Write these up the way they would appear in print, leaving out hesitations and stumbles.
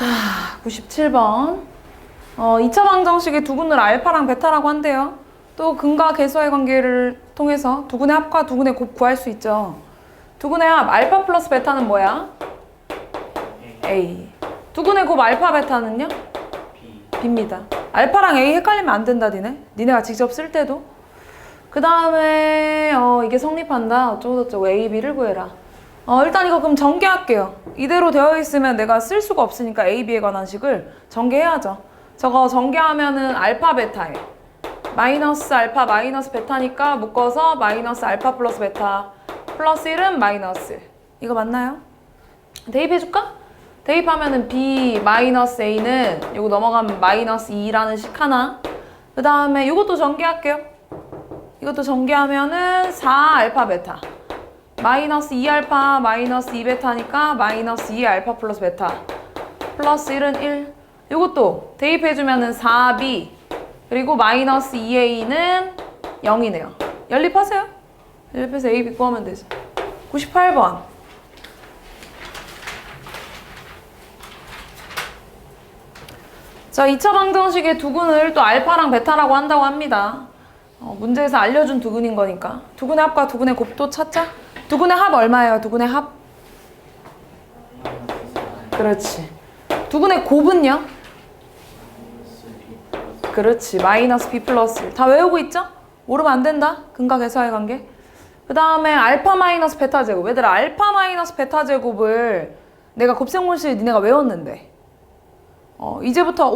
자, 97번. 2차 방정식의 두근을 알파랑 베타라고 한대요. 또 근과 계수의 관계를 통해서 두근의 합과 두근의 곱 구할 수 있죠. 두근의 합 알파 플러스 베타는 뭐야? A. 두근의 곱 알파 베타는요? B입니다. 알파랑 A 헷갈리면 안 된다, 니네가 직접 쓸 때도. 그 다음에 이게 성립한다. 어쩌고저쩌고 A, B를 구해라. 일단 이거 그럼 전개할게요. 이대로 되어 있으면 내가 쓸 수가 없으니까 A, B에 관한 식을 전개해야죠. 저거 전개하면은 알파 베타에 마이너스 알파 마이너스 베타니까 묶어서 마이너스 알파 플러스 베타 플러스 1은 마이너스 1. 이거 맞나요? 대입해줄까? 대입하면은 B 마이너스 A는 요거 넘어가면 마이너스 2라는 식 하나. 그 다음에 요것도 전개할게요. 이것도 전개하면은 4 알파 베타 마이너스 2 알파 마이너스 2 베타니까 마이너스 2 알파 플러스 베타 플러스 1은 1. 요것도 대입해주면은 4B 그리고 마이너스 2A는 0이네요. 연립하세요. 연립해서 A, B 구하면 되죠. 98번. 자, 2차 방정식의 두근을 또 알파랑 베타라고 한다고 합니다. 문제에서 알려준 두근인 거니까. 두근의 합과 두근의 곱도 찾자. 두근의 합 얼마예요? 두근의 합? 그렇지. 두근의 곱은요? 그렇지. 마이너스 B 플러스 1. 다 외우고 있죠? 모르면 안 된다. 근과 계수의 관계. 그 다음에 알파 마이너스 베타 제곱. 얘들아, 알파 마이너스 베타 제곱을 내가 곱셈공式니네가 외웠는데 이제부터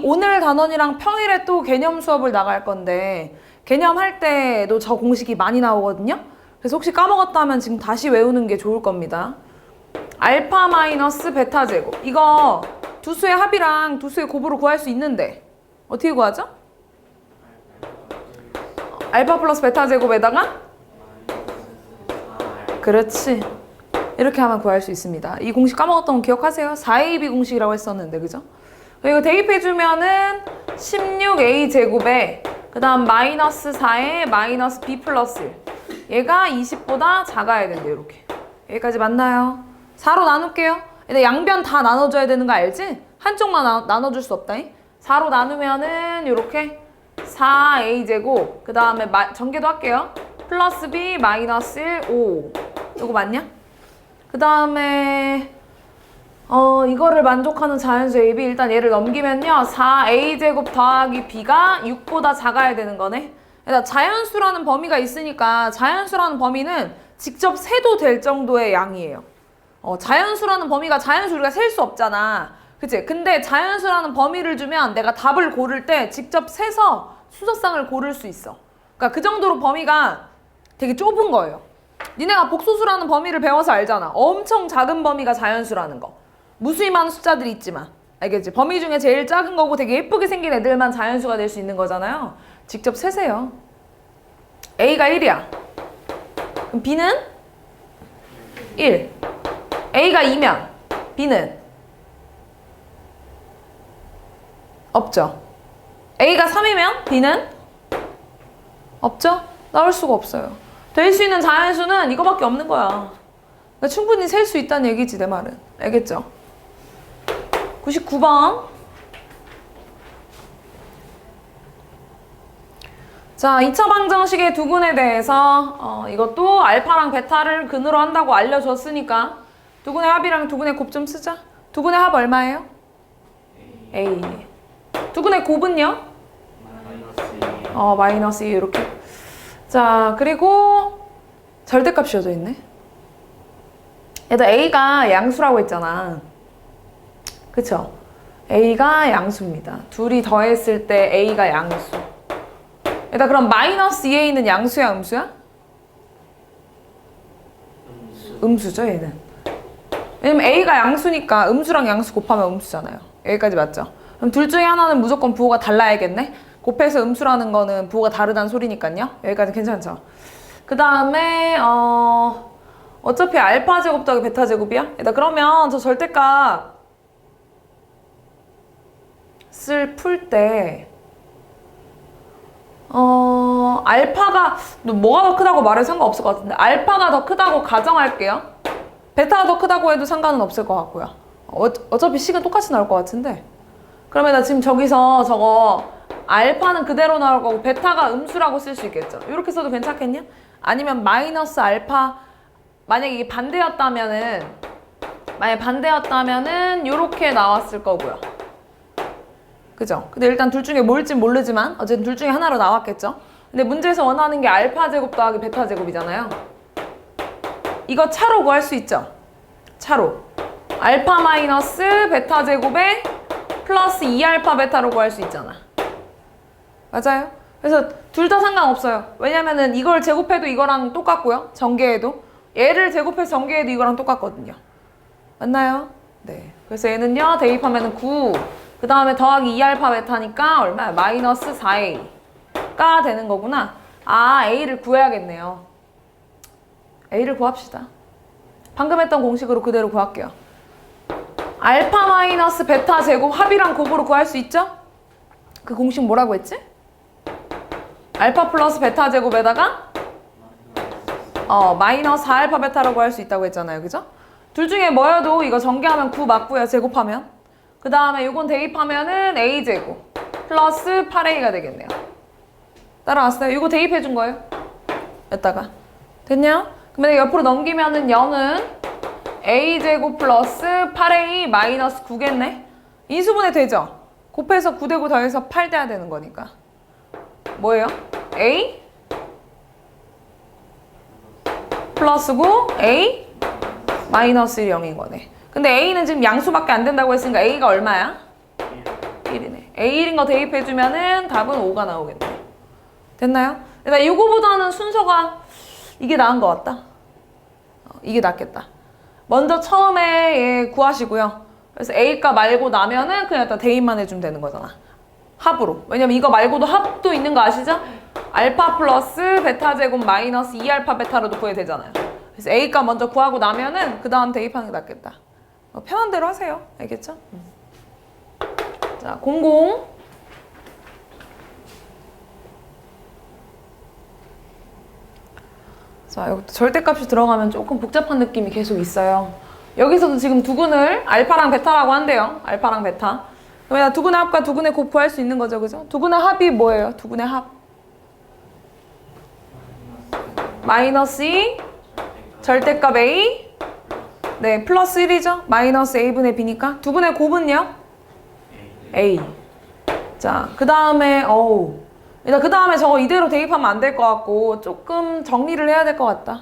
오늘 단원이랑 평일에 또 개념 수업을 나갈 건데 개념 할 때도 저 공식이 많이 나오거든요. 그래서 혹시 까먹었다면 지금 다시 외우는 게 좋을 겁니다. 알파 마이너스 베타 제곱. 이거 두수의 합이랑 두수의 곱으로 구할 수 있는데 어떻게 구하죠? 알파 플러스 베타 제곱에다가 그렇지. 이렇게 하면 구할 수 있습니다. 이 공식 까먹었던 거 기억하세요? 4AB 공식이라고 했었는데, 그죠? 이거 대입해주면은 16A 제곱에 그 다음 마이너스 4에 마이너스 B 플러스 1. 얘가 20보다 작아야 된대, 이렇게. 여기까지 맞나요? 4로 나눌게요. 근데 양변 다 나눠줘야 되는 거 알지? 한쪽만 나눠줄 수 없다잉. 4로 나누면은 이렇게 4A 제곱 그 다음에 전개도 할게요. 플러스 B 마이너스 1, 5. 이거 맞냐? 그 다음에 이거를 만족하는 자연수 AB 일단 얘를 넘기면요 4A 제곱 더하기 B가 6보다 작아야 되는 거네. 그러니까 자연수라는 범위가 있으니까 자연수라는 범위는 직접 세도 될 정도의 양이에요. 자연수라는 범위가 자연수 우리가 셀 수 없잖아. 그치? 근데 자연수라는 범위를 주면 내가 답을 고를 때 직접 세서 수적상을 고를 수 있어. 그러니까 그 정도로 범위가 되게 좁은 거예요. 니네가 복소수라는 범위를 배워서 알잖아. 엄청 작은 범위가 자연수라는 거. 무수히 많은 숫자들이 있지만. 알겠지? 범위 중에 제일 작은 거고 되게 예쁘게 생긴 애들만 자연수가 될 수 있는 거잖아요. 직접 세세요. A가 1이야. 그럼 B는 1. A가 2면 B는 없죠. A가 3이면 B는 없죠? 나올 수가 없어요. 될 수 있는 자연수는 이거밖에 없는 거야. 그러니까 충분히 셀 수 있다는 얘기지, 내 말은. 알겠죠? 99번. 자, 2차 방정식의 두근에 대해서 이것도 알파랑 베타를 근으로 한다고 알려줬으니까 두근의 합이랑 두근의 곱 좀 쓰자. 두근의 합 얼마예요? A. 두근의 곱은요? 마이너스 2 이렇게. 자, 그리고 절대값 씌워져 있네. 얘도 A가 양수라고 했잖아. 그쵸? A가 양수입니다. 둘이 더했을 때 A가 양수. 얘다 그럼 마이너스 2A는 양수야, 음수야? 음수죠, 얘는. 왜냐면 A가 양수니까 음수랑 양수 곱하면 음수잖아요. 여기까지 맞죠? 그럼 둘 중에 하나는 무조건 부호가 달라야겠네? 곱해서 음수라는 거는 부호가 다르다는 소리니까요. 여기까지 괜찮죠? 그 다음에 어차피 알파 제곱 더하기 베타 제곱이야? 일단 그러면 저 절대값 풀 때 알파가 뭐가 더 크다고 말해도 상관없을 것 같은데 알파가 더 크다고 가정할게요. 베타가 더 크다고 해도 상관은 없을 것 같고요. 어차피 식은 똑같이 나올 것 같은데. 그러면 나 지금 저기서 저거 알파는 그대로 나올 거고 베타가 음수라고 쓸 수 있겠죠. 이렇게 써도 괜찮겠냐? 아니면 마이너스 알파, 만약에 이게 반대였다면은 이렇게 나왔을 거고요. 그죠? 근데 일단 둘 중에 뭘진 모르지만 어쨌든 둘 중에 하나로 나왔겠죠. 근데 문제에서 원하는 게 알파 제곱 더하기 베타 제곱이잖아요. 이거 차로 구할 수 있죠? 차로. 알파 마이너스 베타 제곱에 플러스 2알파 베타로 구할 수 있잖아. 맞아요? 그래서 둘 다 상관없어요. 왜냐면은 이걸 제곱해도 이거랑 똑같고요. 전개해도. 얘를 제곱해서 전개해도 이거랑 똑같거든요. 맞나요? 네. 그래서 얘는요, 대입하면은 9. 그 다음에 더하기 2알파 베타니까 얼마야? 마이너스 4a가 되는 거구나. 아, a를 구해야겠네요. a를 구합시다. 방금 했던 공식으로 그대로 구할게요. 알파 마이너스 베타 제곱 합이랑 곱으로 구할 수 있죠? 그 공식 뭐라고 했지? 알파 플러스 베타 제곱에다가 마이너스 4알파 베타라고 할 수 있다고 했잖아요. 그죠? 둘 중에 뭐여도 이거 전개하면 9 맞고요. 제곱하면. 그 다음에 이건 대입하면은 a제곱 플러스 8a가 되겠네요. 따라왔어요? 이거 대입해 준 거예요. 여기다가. 됐냐? 그러면 옆으로 넘기면은 0은 a제곱 플러스 8a 마이너스 9겠네? 인수분해 되죠? 곱해서 9 되고 더해서 8 돼야 되는 거니까. 뭐예요? a 플러스 9 a 마이너스 1이 0인 거네. 근데 a는 지금 양수밖에 안 된다고 했으니까 a가 얼마야? 1이네. a 1인 거 대입해주면은 답은 5가 나오겠네. 됐나요? 나 이거보다는 순서가 이게 나은 것 같다. 이게 낫겠다. 먼저 처음에 얘 구하시고요. 그래서 a값 말고 나면은 그냥 일단 대입만 해주면 되는 거잖아. 합으로. 왜냐면 이거 말고도 합도 있는 거 아시죠? 알파 플러스 베타 제곱 마이너스 2알파 베타로도 구해야 되잖아요. 그래서 a값 먼저 구하고 나면은 그 다음 대입하는 게 낫겠다. 편한 대로 하세요. 알겠죠? 자, 00. 자, 여기 절대값이 들어가면 조금 복잡한 느낌이 계속 있어요. 여기서도 지금 두근을 알파랑 베타라고 한대요. 알파랑 베타. 그러면 두근의 합과 두근의 곱 구할 수 있는 거죠. 그죠? 두근의 합이 뭐예요? 두근의 합. 마이너스 2 절대값 a 네, 플러스 1이죠? 마이너스 a분의 b니까. 두근의 곱은요? a. 자, 그 다음에 일단 그 다음에 저거 이대로 대입하면 안 될 것 같고 조금 정리를 해야 될 것 같다.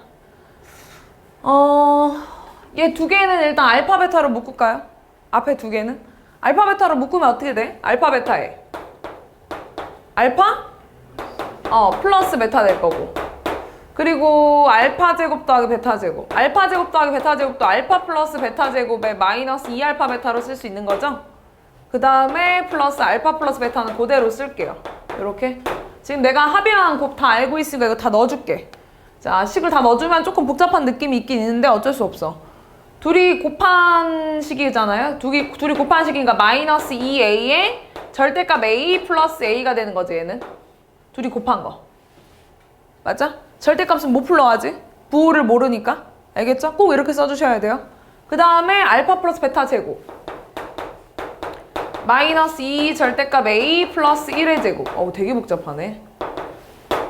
얘 두 개는 일단 알파 베타로 묶을까요? 앞에 두 개는? 알파 베타로 묶으면 어떻게 돼? 알파 베타에 알파? 플러스 베타 될 거고. 그리고 알파 제곱 더하기 베타 제곱. 알파 제곱 더하기 베타 제곱도 알파 플러스 베타 제곱에 마이너스 2알파 베타로 쓸 수 있는 거죠? 그 다음에 플러스 알파 플러스 베타는 그대로 쓸게요. 이렇게. 지금 내가 합이랑 곱 다 알고 있으니까 이거 다 넣어줄게. 자, 식을 다 넣어주면 조금 복잡한 느낌이 있긴 있는데 어쩔 수 없어. 둘이 곱한 식이잖아요. 둘이 곱한 식이니까 마이너스 2a에 절대값 a 플러스 a가 되는 거지, 얘는. 둘이 곱한 거. 맞아? 절대값은 못 풀러가지? 부호를 모르니까. 알겠죠? 꼭 이렇게 써주셔야 돼요. 그 다음에 알파 플러스 베타 제곱. 마이너스 2 절대값 a 플러스 1의 제곱. 되게 복잡하네.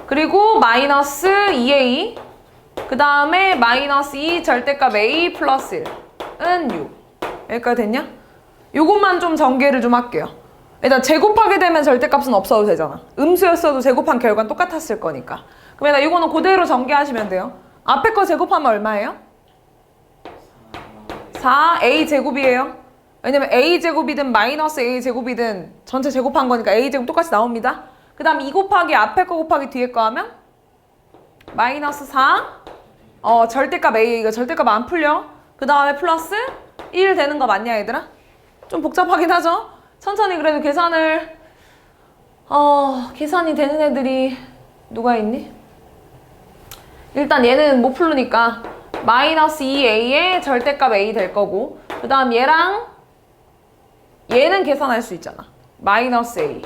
그리고 마이너스 2a. 그 다음에 마이너스 2 절대값 a 플러스 1은 6. 여기까지 됐냐? 요것만 좀 전개를 좀 할게요. 일단 제곱하게 되면 절대값은 없어도 되잖아. 음수였어도 제곱한 결과는 똑같았을 거니까. 그럼 일단 이거는 그대로 전개하시면 돼요. 앞에 거 제곱하면 얼마예요? 4a 제곱이에요. 왜냐면 a 제곱이든 마이너스 a 제곱이든 전체 제곱한 거니까 a 제곱 똑같이 나옵니다. 그 다음 2 곱하기 앞에 거 곱하기 뒤에 거 하면 마이너스 4 절대값 a, 이거 절대값 안 풀려. 그 다음에 플러스 1 되는 거 맞냐 얘들아? 좀 복잡하긴 하죠? 천천히 그래도 계산을 계산이 되는 애들이 누가 있니? 일단 얘는 못 풀으니까 마이너스 2a의 절대값 a 될 거고, 그 다음 얘는 계산할 수 있잖아. 마이너스 a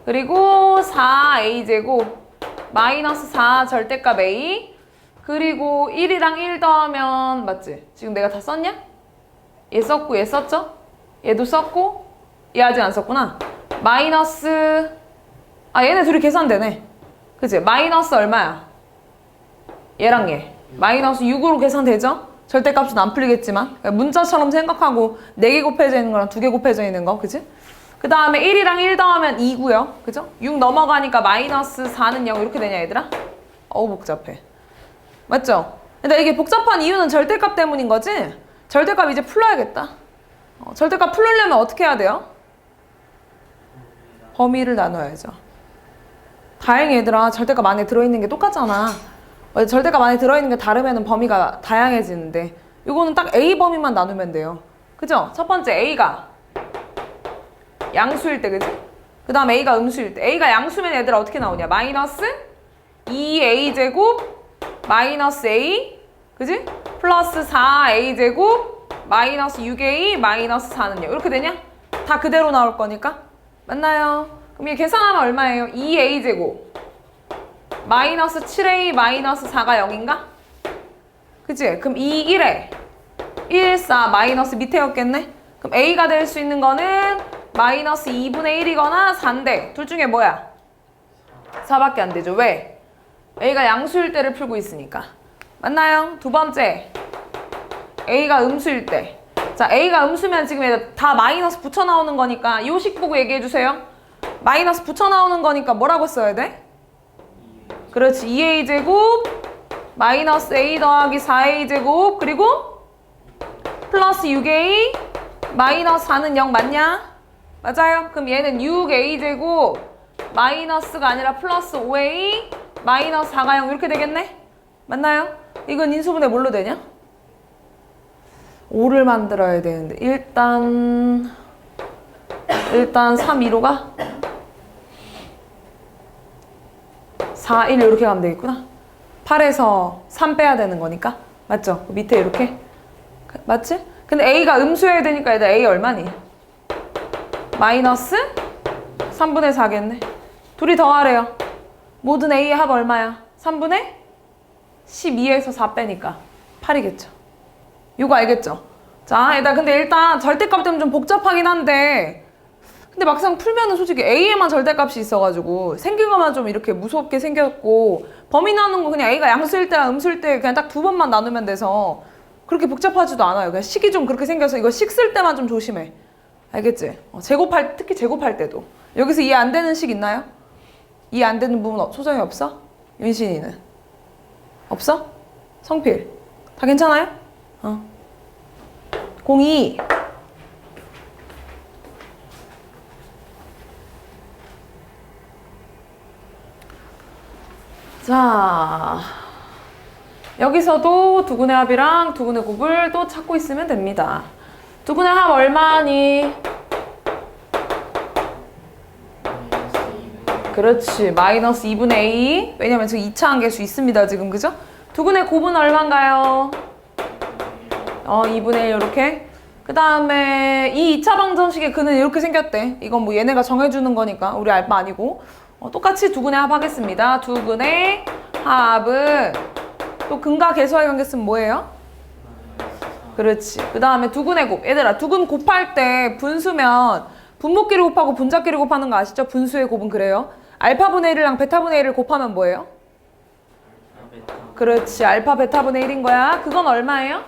그리고 4a 제곱 마이너스 4 절대값 a 그리고 1이랑 1 더하면 맞지? 지금 내가 다 썼냐? 얘 썼고 얘 썼죠? 얘도 썼고 얘 아직 안 썼구나. 마이너스 얘네 둘이 계산되네. 그치? 마이너스 얼마야? 얘랑 얘 마이너스 6으로 계산되죠? 절대값은 안 풀리겠지만 문자처럼 생각하고 4개 곱해져 있는 거랑 2개 곱해져 있는 거 그치? 그 다음에 1이랑 1 더하면 2고요 그죠? 6 넘어가니까 마이너스 4는 0 이렇게 되냐 얘들아? 어우 복잡해. 맞죠? 근데 이게 복잡한 이유는 절대값 때문인 거지? 절대값 이제 풀어야겠다. 절대값 풀려면 어떻게 해야 돼요? 범위를 나눠야죠. 다행히 얘들아 절대값 안에 들어있는 게 똑같잖아. 절대값 안에 들어있는 게 다르면 범위가 다양해지는데 이거는 딱 A 범위만 나누면 돼요. 그죠? 첫 번째 A가 양수일 때 그지? 그 다음 A가 음수일 때 A가 양수면 얘들아 어떻게 나오냐? 마이너스 2A제곱 마이너스 A 그지? 플러스 4A제곱 마이너스 6A 마이너스 4는요 이렇게 되냐? 다 그대로 나올 거니까 맞나요? 그럼 이게 계산하면 얼마예요? 2A제곱 마이너스 7A 마이너스 4가 0인가? 그치? 그럼 2, 1에 1, 4 마이너스 밑에였겠네? 그럼 A가 될 수 있는 거는 마이너스 2분의 1이거나 4인데 둘 중에 뭐야? 4밖에 안 되죠. 왜? A가 양수일 때를 풀고 있으니까. 맞나요? 두 번째 A가 음수일 때. 자, A가 음수면 지금 다 마이너스 붙여 나오는 거니까 요 식 보고 얘기해 주세요. 마이너스 붙여 나오는 거니까 뭐라고 써야 돼? 그렇지. 2A제곱 마이너스 A 더하기 4A제곱 그리고 플러스 6A 마이너스 4는 0 맞냐? 맞아요. 그럼 얘는 6A제곱 마이너스가 아니라 플러스 5A 마이너스 4가 0 이렇게 되겠네? 맞나요? 이건 인수분해 뭘로 되냐? 5를 만들어야 되는데 일단 3, 2로 가? 4, 1 이렇게 가면 되겠구나. 8에서 3 빼야 되는 거니까. 맞죠? 밑에 이렇게. 맞지? 근데 A가 음수여야 되니까 얘들 A 얼마니? 마이너스 3분의 4겠네. 둘이 더하래요. 모든 A의 합 얼마야? 3분의 12에서 4 빼니까 8이겠죠. 이거 알겠죠? 자, 근데 일단 절대값 때문에 좀 복잡하긴 한데 근데 막상 풀면은 솔직히 A에만 절대값이 있어가지고 생긴 것만 좀 이렇게 무섭게 생겼고 범위 나누는 거 그냥 A가 양수일 때랑 음수일 때 그냥 딱 2번만 나누면 돼서 그렇게 복잡하지도 않아요. 그냥 식이 좀 그렇게 생겨서 이거 식 쓸 때만 좀 조심해. 알겠지? 특히 제곱할 때도. 여기서 이해 안 되는 식 있나요? 이해 안 되는 부분 소정이 없어? 윤신이는? 없어? 성필? 다 괜찮아요? 02 자, 여기서도 두근의 합이랑 두근의 곱을 또 찾고 있으면 됩니다. 두근의 합 얼마니? 그렇지, 마이너스 2분의 A. 왜냐면 지금 2차 한계수 있습니다 지금 그죠? 두근의 곱은 얼마인가요? 2분의 1 이렇게. 그 다음에 이 2차 방정식의 근은 이렇게 생겼대. 이건 뭐 얘네가 정해주는 거니까 우리 알바 아니고. 똑같이 두근의 합 하겠습니다. 두근의 합은 또 근과 계수의 관계쓰면 뭐예요? 그렇지. 그 다음에 두근의 곱. 얘들아 두근 곱할 때 분수면 분모끼리 곱하고 분자끼리 곱하는 거 아시죠? 분수의 곱은 그래요. 알파분의 1이랑 베타분의 1을 곱하면 뭐예요? 그렇지. 알파 베타분의 1인 거야. 그건 얼마예요?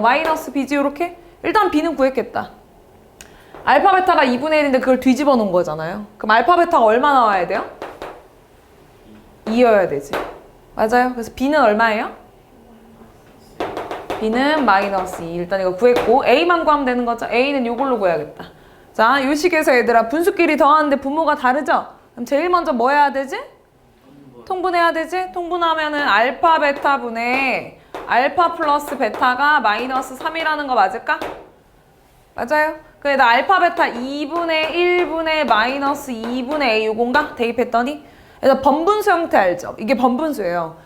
마이너스 b지 요렇게? 일단 b는 구했겠다. 알파 베타가 2분의 1인데 그걸 뒤집어 놓은 거잖아요. 그럼 알파 베타가 얼마 나와야 돼요? 2여야 되지. 맞아요. 그래서 b는 얼마예요? b는 마이너스 2. 일단 이거 구했고 a만 구하면 되는 거죠. a는 요걸로 구해야겠다. 자, 요 식에서 얘들아 분수끼리 더하는데 분모가 다르죠? 그럼 제일 먼저 뭐 해야 되지? 통분해야 되지? 통분하면은 알파 베타분의 알파 플러스 베타가 마이너스 3이라는 거 맞을까? 맞아요. 그래서 알파 베타 2분의 1분의 마이너스 2분의 a 요건가? 대입했더니 그래서 번분수 형태 알죠? 이게 번분수예요.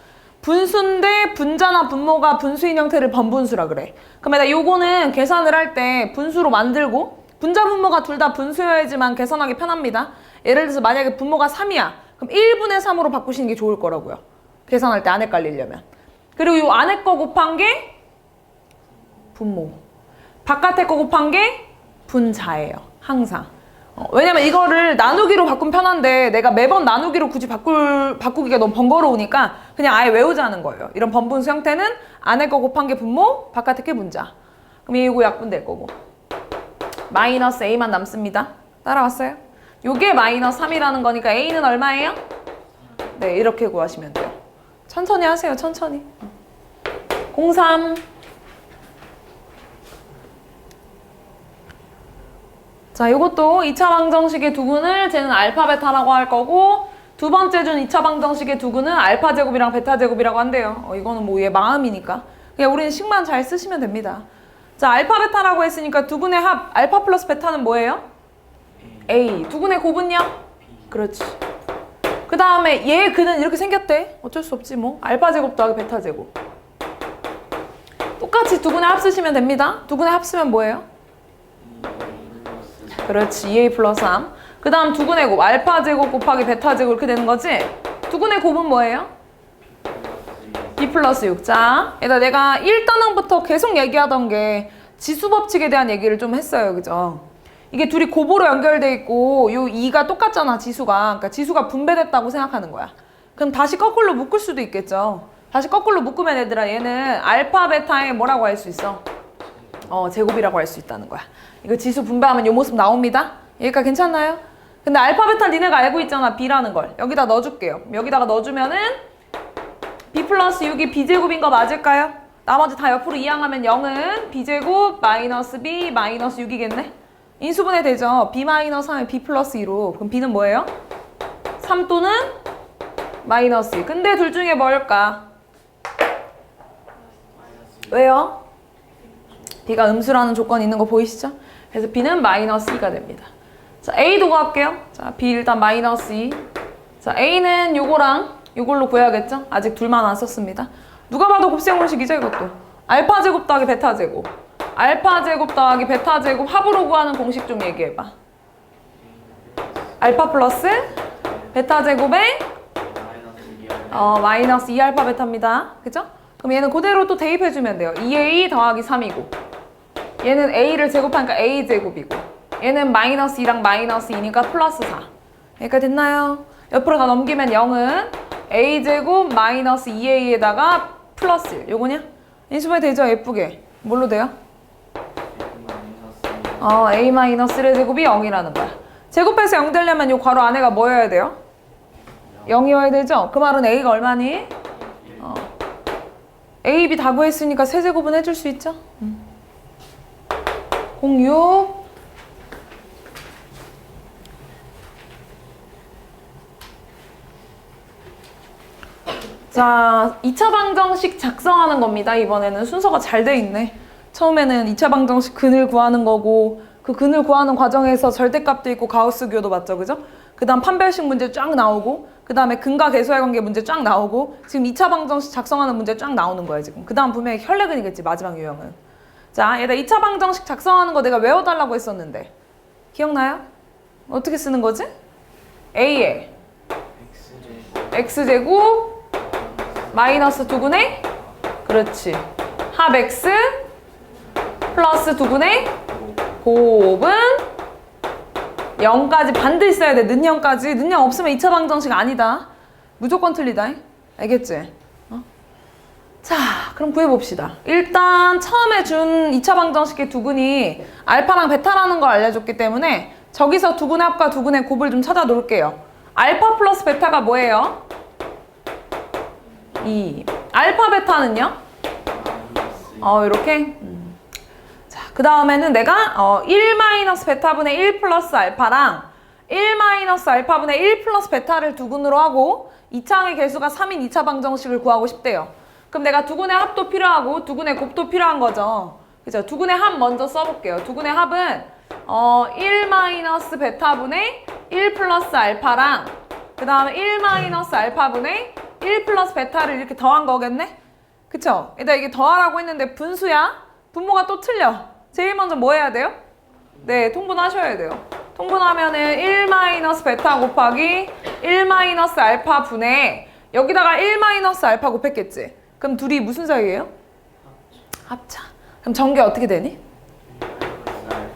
분수인데 분자나 분모가 분수인 형태를 번분수라 그래. 그러면 요거는 계산을 할 때 분수로 만들고 분자 분모가 둘 다 분수여야지만 계산하기 편합니다. 예를 들어서 만약에 분모가 3이야. 그럼 1분의 3으로 바꾸시는 게 좋을 거라고요. 계산할 때 안 헷갈리려면. 그리고 요 안에 거 곱한 게 분모. 바깥에 거 곱한 게 분자예요. 항상. 왜냐면 이거를 나누기로 바꾸면 편한데 내가 매번 나누기로 굳이 바꾸기가 너무 번거로우니까 그냥 아예 외우자는 거예요. 이런 번분수 형태는 안에 거 곱한 게 분모, 바깥에 게 분자. 그럼 이거 약분될 거고. 마이너스 a만 남습니다. 따라왔어요? 요게 마이너스 3이라는 거니까 a는 얼마예요? 네, 이렇게 구하시면 돼요. 천천히 하세요, 천천히. 03. 자, 이것도 2차 방정식의 두근을 쟤는 알파 베타라고 할 거고 두 번째 준 2차 방정식의 두근은 알파 제곱이랑 베타 제곱이라고 한대요. 이거는 뭐 얘 마음이니까. 그냥 우리는 식만 잘 쓰시면 됩니다. 자, 알파 베타라고 했으니까 두근의 합 알파 플러스 베타는 뭐예요? A. 두근의 곱은요? 그렇지. 그 다음에 얘 그는 이렇게 생겼대. 어쩔 수 없지 뭐. 알파 제곱 더하기 베타 제곱. 똑같이 두근의 합 쓰시면 됩니다. 두근의 합 쓰면 뭐예요? 그렇지. 2a 플러스 3. 그 다음 두근의 곱. 알파 제곱 곱하기 베타 제곱 이렇게 되는 거지? 두근의 곱은 뭐예요? b 플러스 6. 자, 얘들아 내가 1단원부터 계속 얘기하던 게 지수 법칙에 대한 얘기를 좀 했어요. 그죠? 이게 둘이 곱으로 연결돼 있고 요 2가 똑같잖아. 지수가. 그러니까 지수가 분배됐다고 생각하는 거야. 그럼 다시 거꾸로 묶을 수도 있겠죠. 다시 거꾸로 묶으면 얘들아 얘는 알파 베타의 뭐라고 할 수 있어? 제곱이라고 할 수 있다는 거야. 이거 지수 분배하면 요 모습 나옵니다. 여기까지 괜찮나요? 근데 알파 베타 니네가 알고 있잖아. b라는 걸. 여기다 넣어줄게요. 여기다가 넣어주면은 b 플러스 6이 b제곱인 거 맞을까요? 나머지 다 옆으로 이항하면 0은 b제곱 마이너스 b 마이너스 6이겠네? 인수분해 되죠? b 마이너스 3에 b 플러스 2로. 그럼 b는 뭐예요? 3 또는 마이너스 2. 근데 둘 중에 뭘까? 왜요? b가 음수라는 조건이 있는 거 보이시죠? 그래서 b는 마이너스 2가 됩니다. 자, a도 구할게요. 자, b 일단 마이너스 2. 자, a는 요거랑 요걸로 구해야겠죠? 아직 둘만 안 썼습니다. 누가 봐도 곱셈공식이죠, 이것도. 알파 제곱 더하기 베타 제곱. 알파 제곱 더하기 베타 제곱 합으로 구하는 공식 좀 얘기해봐. 알파 플러스 베타 제곱에 마이너스 2알파 베타입니다. 그죠? 그럼 얘는 그대로 또 대입해주면 돼요. 2a 더하기 3이고 얘는 a를 제곱하니까 a 제곱이고 얘는 마이너스 2랑 마이너스 2니까 플러스 4. 여기까지 됐나요? 옆으로 다 넘기면 0은 a 제곱 마이너스 2a에다가 플러스 1. 요거냐? 인수분해 되죠? 예쁘게. 뭘로 돼요? a 마이너스 1의 제곱이 0이라는 거야. 제곱해서 0 되려면 요 괄호 안에가 뭐여야 돼요? 0이어야 되죠? 그 말은 a가 얼마니? a, b 다 구했으니까 세제곱은 해줄 수 있죠? 06. 자, 2차 방정식 작성하는 겁니다. 이번에는 순서가 잘 돼 있네. 처음에는 2차 방정식 근을 구하는 거고 그 근을 구하는 과정에서 절대값도 있고 가우스 기호도 맞죠, 그죠? 그 다음 판별식 문제 쫙 나오고 그 다음에 근과 계수의 관계 문제 쫙 나오고 지금 2차 방정식 작성하는 문제 쫙 나오는 거예요, 지금. 그 다음 분명히 혈례근이겠지, 마지막 유형은. 자, 얘들아 2차 방정식 작성하는 거 내가 외워달라고 했었는데 기억나요? 어떻게 쓰는 거지? a에 x제곱 마이너스 2분의 그렇지 합 x 플러스 2분의 곱은 0까지 반드시 써야 돼. 는 0까지. 는 0 없으면 2차 방정식 아니다. 무조건 틀리다. 알겠지? 자, 그럼 구해봅시다. 일단 처음에 준 2차 방정식의 두근이 알파랑 베타라는 걸 알려줬기 때문에 저기서 두근의 합과 두근의 곱을 좀 찾아 놓을게요. 알파 플러스 베타가 뭐예요? 2. 알파 베타는요? 이렇게. 자, 그 다음에는 내가 1 마이너스 베타분의 1 플러스 알파랑 1 마이너스 알파분의 1 플러스 베타를 두근으로 하고 2차항의 개수가 3인 2차 방정식을 구하고 싶대요. 그럼 내가 두근의 합도 필요하고 두근의 곱도 필요한 거죠. 그죠? 두근의 합 먼저 써볼게요. 두근의 합은 1 마이너스 베타분의 1 플러스 알파랑 그 다음에 1 마이너스 알파분의 1 플러스 베타를 이렇게 더한 거겠네? 그쵸? 일단 이게 더하라고 했는데 분수야? 분모가 또 틀려. 제일 먼저 뭐 해야 돼요? 네, 통분하셔야 돼요. 통분하면은 1 마이너스 베타 곱하기 1 마이너스 알파 분의 여기다가 1 마이너스 알파 곱했겠지? 그럼 둘이 무슨 사이예요? 합차. 그럼 전개 어떻게 되니?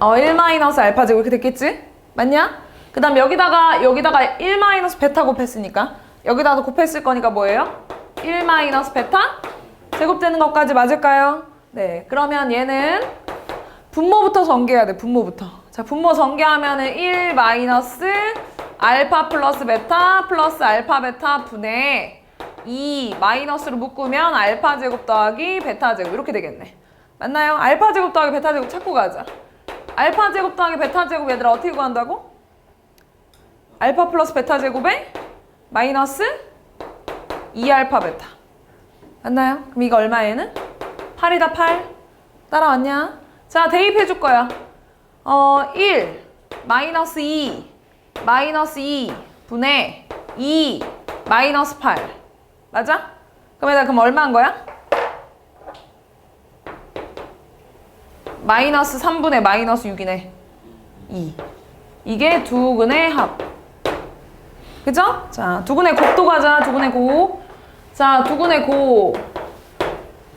1 마이너스 알파 제곱 이렇게 됐겠지? 맞냐? 그 다음 여기다가 1 마이너스 베타 곱했으니까 여기다가 곱했을 거니까 뭐예요? 1 마이너스 베타 제곱되는 것까지 맞을까요? 네, 그러면 얘는 분모부터 전개해야 돼. 분모부터. 자, 분모 전개하면은 1 마이너스 알파 플러스 베타 플러스 알파 베타 분의 2 마이너스로 묶으면 알파 제곱 더하기 베타 제곱 이렇게 되겠네. 맞나요? 알파 제곱 더하기 베타 제곱 찾고 가자. 알파 제곱 더하기 베타 제곱 얘들아 어떻게 구한다고? 알파 플러스 베타 제곱에 마이너스 2알파 베타. 맞나요? 그럼 이거 얼마에는? 8이다 8. 따라왔냐? 자, 대입해 줄 거야. 1 마이너스 2 마이너스 2 분의 2 마이너스 8. 맞아? 그럼 얼마인 거야? 마이너스 3분의 마이너스 6이네. 2. 이게 두근의 합. 그죠? 자, 두근의 곱도 가자. 두근의 곱. 자, 두근의 곱.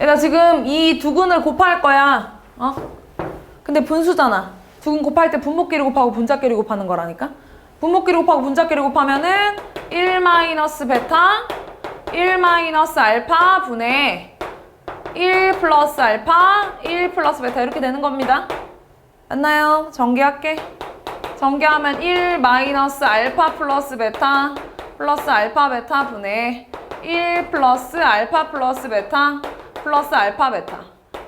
얘가 지금 이 두근을 곱할 거야. 근데 분수잖아. 두근 곱할 때 분모끼리 곱하고 분자끼리 곱하는 거라니까. 분모끼리 곱하고 분자끼리 곱하면은 1 마이너스 베타 1 마이너스 알파 분의 1 플러스 알파 1 플러스 베타 이렇게 되는 겁니다. 맞나요? 전개할게. 전개하면 1 마이너스 알파 플러스 베타 플러스 알파 베타 분의 1 플러스 알파 플러스 베타 플러스 알파 베타.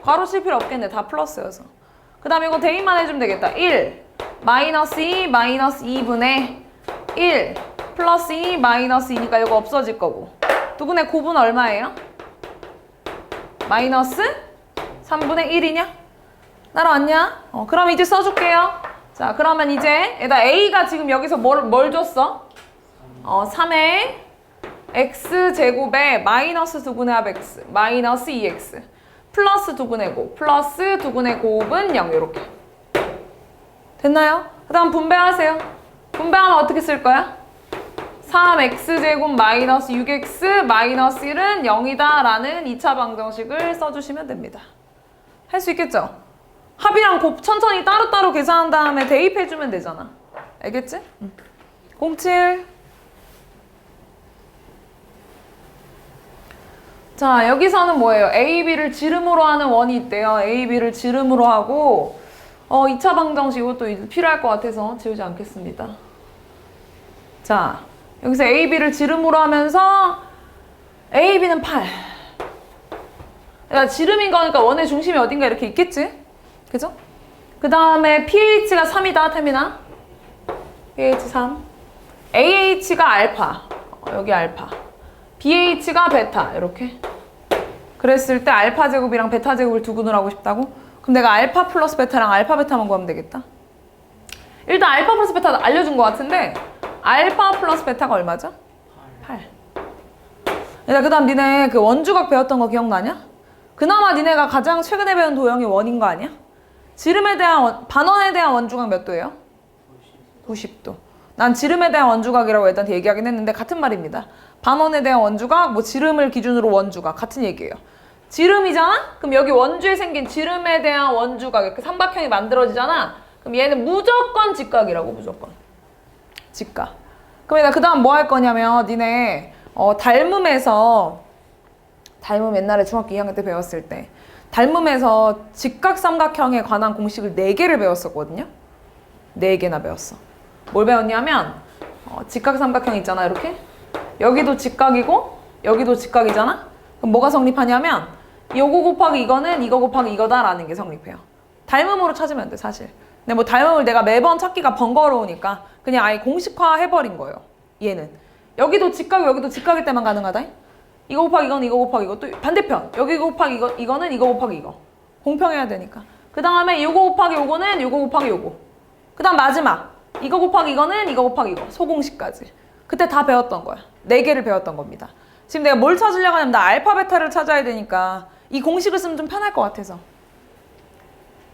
괄호 칠 필요 없겠네. 다 플러스여서. 그 다음에 이거 대입만 해주면 되겠다. 1 마이너스 2 마이너스 2분의 1 플러스 2 마이너스 2니까 이거 없어질 거고. 두근의 곱은 얼마예요? 마이너스 3분의 1이냐? 따라왔냐? 그럼 이제 써줄게요. 자, 그러면 이제 A가 지금 여기서 뭘 줬어? 3의 x제곱에 마이너스 두근의 합 x 마이너스 2x 플러스 두근의 곱 플러스 두근의 곱은 0 이렇게 됐나요? 그 다음 분배하세요. 분배하면 어떻게 쓸 거야? 3x제곱 마이너스 6x 마이너스 1은 0이다 라는 2차 방정식을 써주시면 됩니다. 할 수 있겠죠? 합이랑 곱 천천히 따로따로 계산한 다음에 대입해주면 되잖아. 알겠지? 07. 자, 여기서는 뭐예요? A, B를 지름으로 하는 원이 있대요. A, B를 지름으로 하고 2차 방정식 이것도 필요할 것 같아서 지우지 않겠습니다. 자, 여기서 A, B를 지름으로 하면서 A, B는 8. 그러니까 지름인 거니까 원의 중심이 어딘가 이렇게 있겠지? 그죠? 그 다음에 pH가 3이다, 태민아. pH 3. AH가 알파. 여기 알파. BH가 베타. 이렇게. 그랬을 때 알파 제곱이랑 베타 제곱을 두근을 하고 싶다고? 그럼 내가 알파 플러스 베타랑 알파 베타만 구하면 되겠다. 일단 알파 플러스 베타 알려준 것 같은데 알파 플러스 베타가 얼마죠? 8. 그 다음 니네 그 원주각 배웠던 거 기억나냐? 그나마 니네가 가장 최근에 배운 도형이 원인 거 아니야? 지름에 대한 반원에 대한 원주각 몇 도예요? 90도. 난 지름에 대한 원주각이라고 일단 얘기하긴 했는데 같은 말입니다. 반원에 대한 원주각, 뭐 지름을 기준으로 원주각 같은 얘기예요. 지름이잖아? 그럼 여기 원주에 생긴 지름에 대한 원주각 이렇게 삼각형이 만들어지잖아? 그럼 얘는 무조건 직각이라고, 무조건. 직각. 그럼 그 다음 뭐 할 거냐면 니네 닮음에서 닮음 옛날에 중학교 2학년 때 배웠을 때 닮음에서 직각삼각형에 관한 공식을 4개를 배웠었거든요. 4개나 배웠어. 뭘 배웠냐면 직각삼각형 있잖아, 이렇게. 여기도 직각이고 여기도 직각이잖아. 그럼 뭐가 성립하냐면 요거 곱하기 이거는 이거 곱하기 이거다라는 게 성립해요. 닮음으로 찾으면 돼, 사실. 근데 뭐 닮음을 내가 매번 찾기가 번거로우니까 그냥 아예 공식화 해버린 거예요. 얘는 여기도 직각 여기도 직각일 때만 가능하다. 이거 곱하기 이건 이거 곱하기 이거 또 반대편 여기 곱하기 이거는 이거 곱하기 이거 공평해야 되니까. 그 다음에 요거 곱하기 요거는 요거 곱하기 요거. 그 다음 마지막 이거 곱하기 이거는 이거 곱하기 이거 소공식까지. 그때 다 배웠던 거야. 4개를 배웠던 겁니다. 지금 내가 뭘 찾으려고 하냐면 나 알파 베타를 찾아야 되니까 이 공식을 쓰면 좀 편할 것 같아서.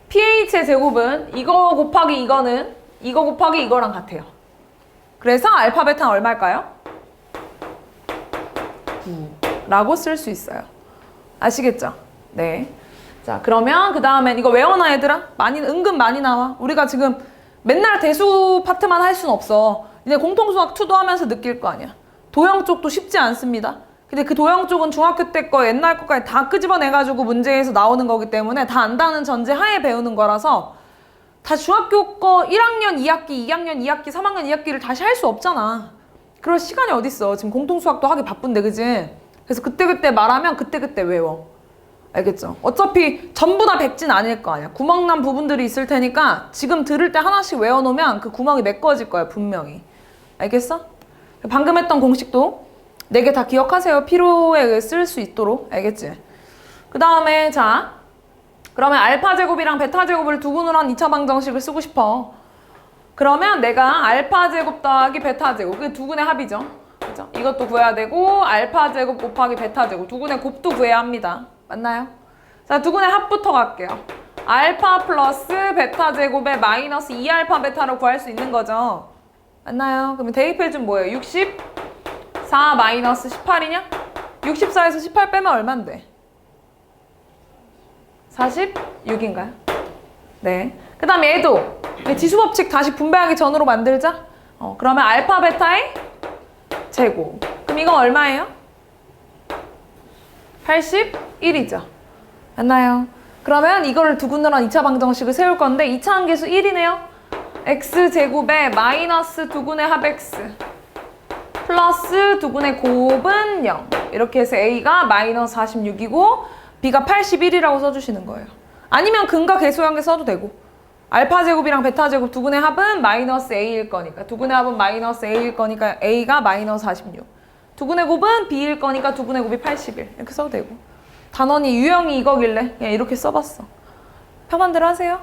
pH의 제곱은 이거 곱하기 이거는 이거 곱하기 이거랑 같아요. 그래서 알파 베타는 얼마일까요? 9라고 쓸 수 있어요. 아시겠죠? 네. 자, 자, 그러면 그 다음엔 이거 외워놔 얘들아. 은근 많이 나와. 우리가 지금 맨날 대수 파트만 할 순 없어. 이제 공통수학 2도 하면서 느낄 거 아니야. 도형 쪽도 쉽지 않습니다. 근데 그 도형 쪽은 중학교 때 거 옛날 거까지 다 끄집어내가지고 문제에서 나오는 거기 때문에 다 안다는 전제 하에 배우는 거라서 다 중학교 거 1학년 2학기, 2학년 2학기, 3학년 2학기를 다시 할 수 없잖아. 그럴 시간이 어딨어. 지금 공통수학도 하기 바쁜데, 그지? 그래서 그때그때 말하면 그때그때 외워. 알겠죠? 어차피 전부 다 백진 아닐 거 아니야. 구멍난 부분들이 있을 테니까 지금 들을 때 하나씩 외워놓으면 그 구멍이 메꿔질 거야, 분명히. 알겠어? 방금 했던 공식도 4개 다 기억하세요. 필요에 쓸 수 있도록. 알겠지? 그 다음에 자, 그러면 알파 제곱이랑 베타 제곱을 두근으로 한 2차 방정식을 쓰고 싶어. 그러면 내가 알파 제곱 더하기 베타 제곱, 그게 두근의 합이죠. 그죠? 이것도 구해야 되고 알파 제곱 곱하기 베타 제곱, 두근의 곱도 구해야 합니다. 맞나요? 자, 두근의 합부터 갈게요. 알파 플러스 베타 제곱의 마이너스 2알파 베타로 구할 수 있는 거죠. 맞나요? 그러면 대입해준 뭐예요? 64 마이너스 18이냐? 64에서 18 빼면 얼만데? 46인가요? 네. 그 다음 얘도 지수법칙 다시 분배하기 전으로 만들자. 그러면 알파 베타의 제곱. 그럼 이건 얼마예요? 81이죠. 맞나요? 그러면 이거를 두근으로 한 2차 방정식을 세울 건데 2차 함계수 1이네요. x제곱에 마이너스 두근의 합 x 플러스 두근의 곱은 0. 이렇게 해서 a가 마이너스 46이고 b가 81이라고 써주시는 거예요. 아니면 근과 계수형에 써도 되고 알파 제곱이랑 베타 제곱 두근의 합은 마이너스 a일 거니까 두근의 합은 마이너스 a일 거니까 a가 마이너스 46. 두근의 곱은 b일 거니까 두근의 곱이 81 이렇게 써도 되고 단원이 유형이 이거길래 그냥 이렇게 써봤어. 편한 대로 하세요.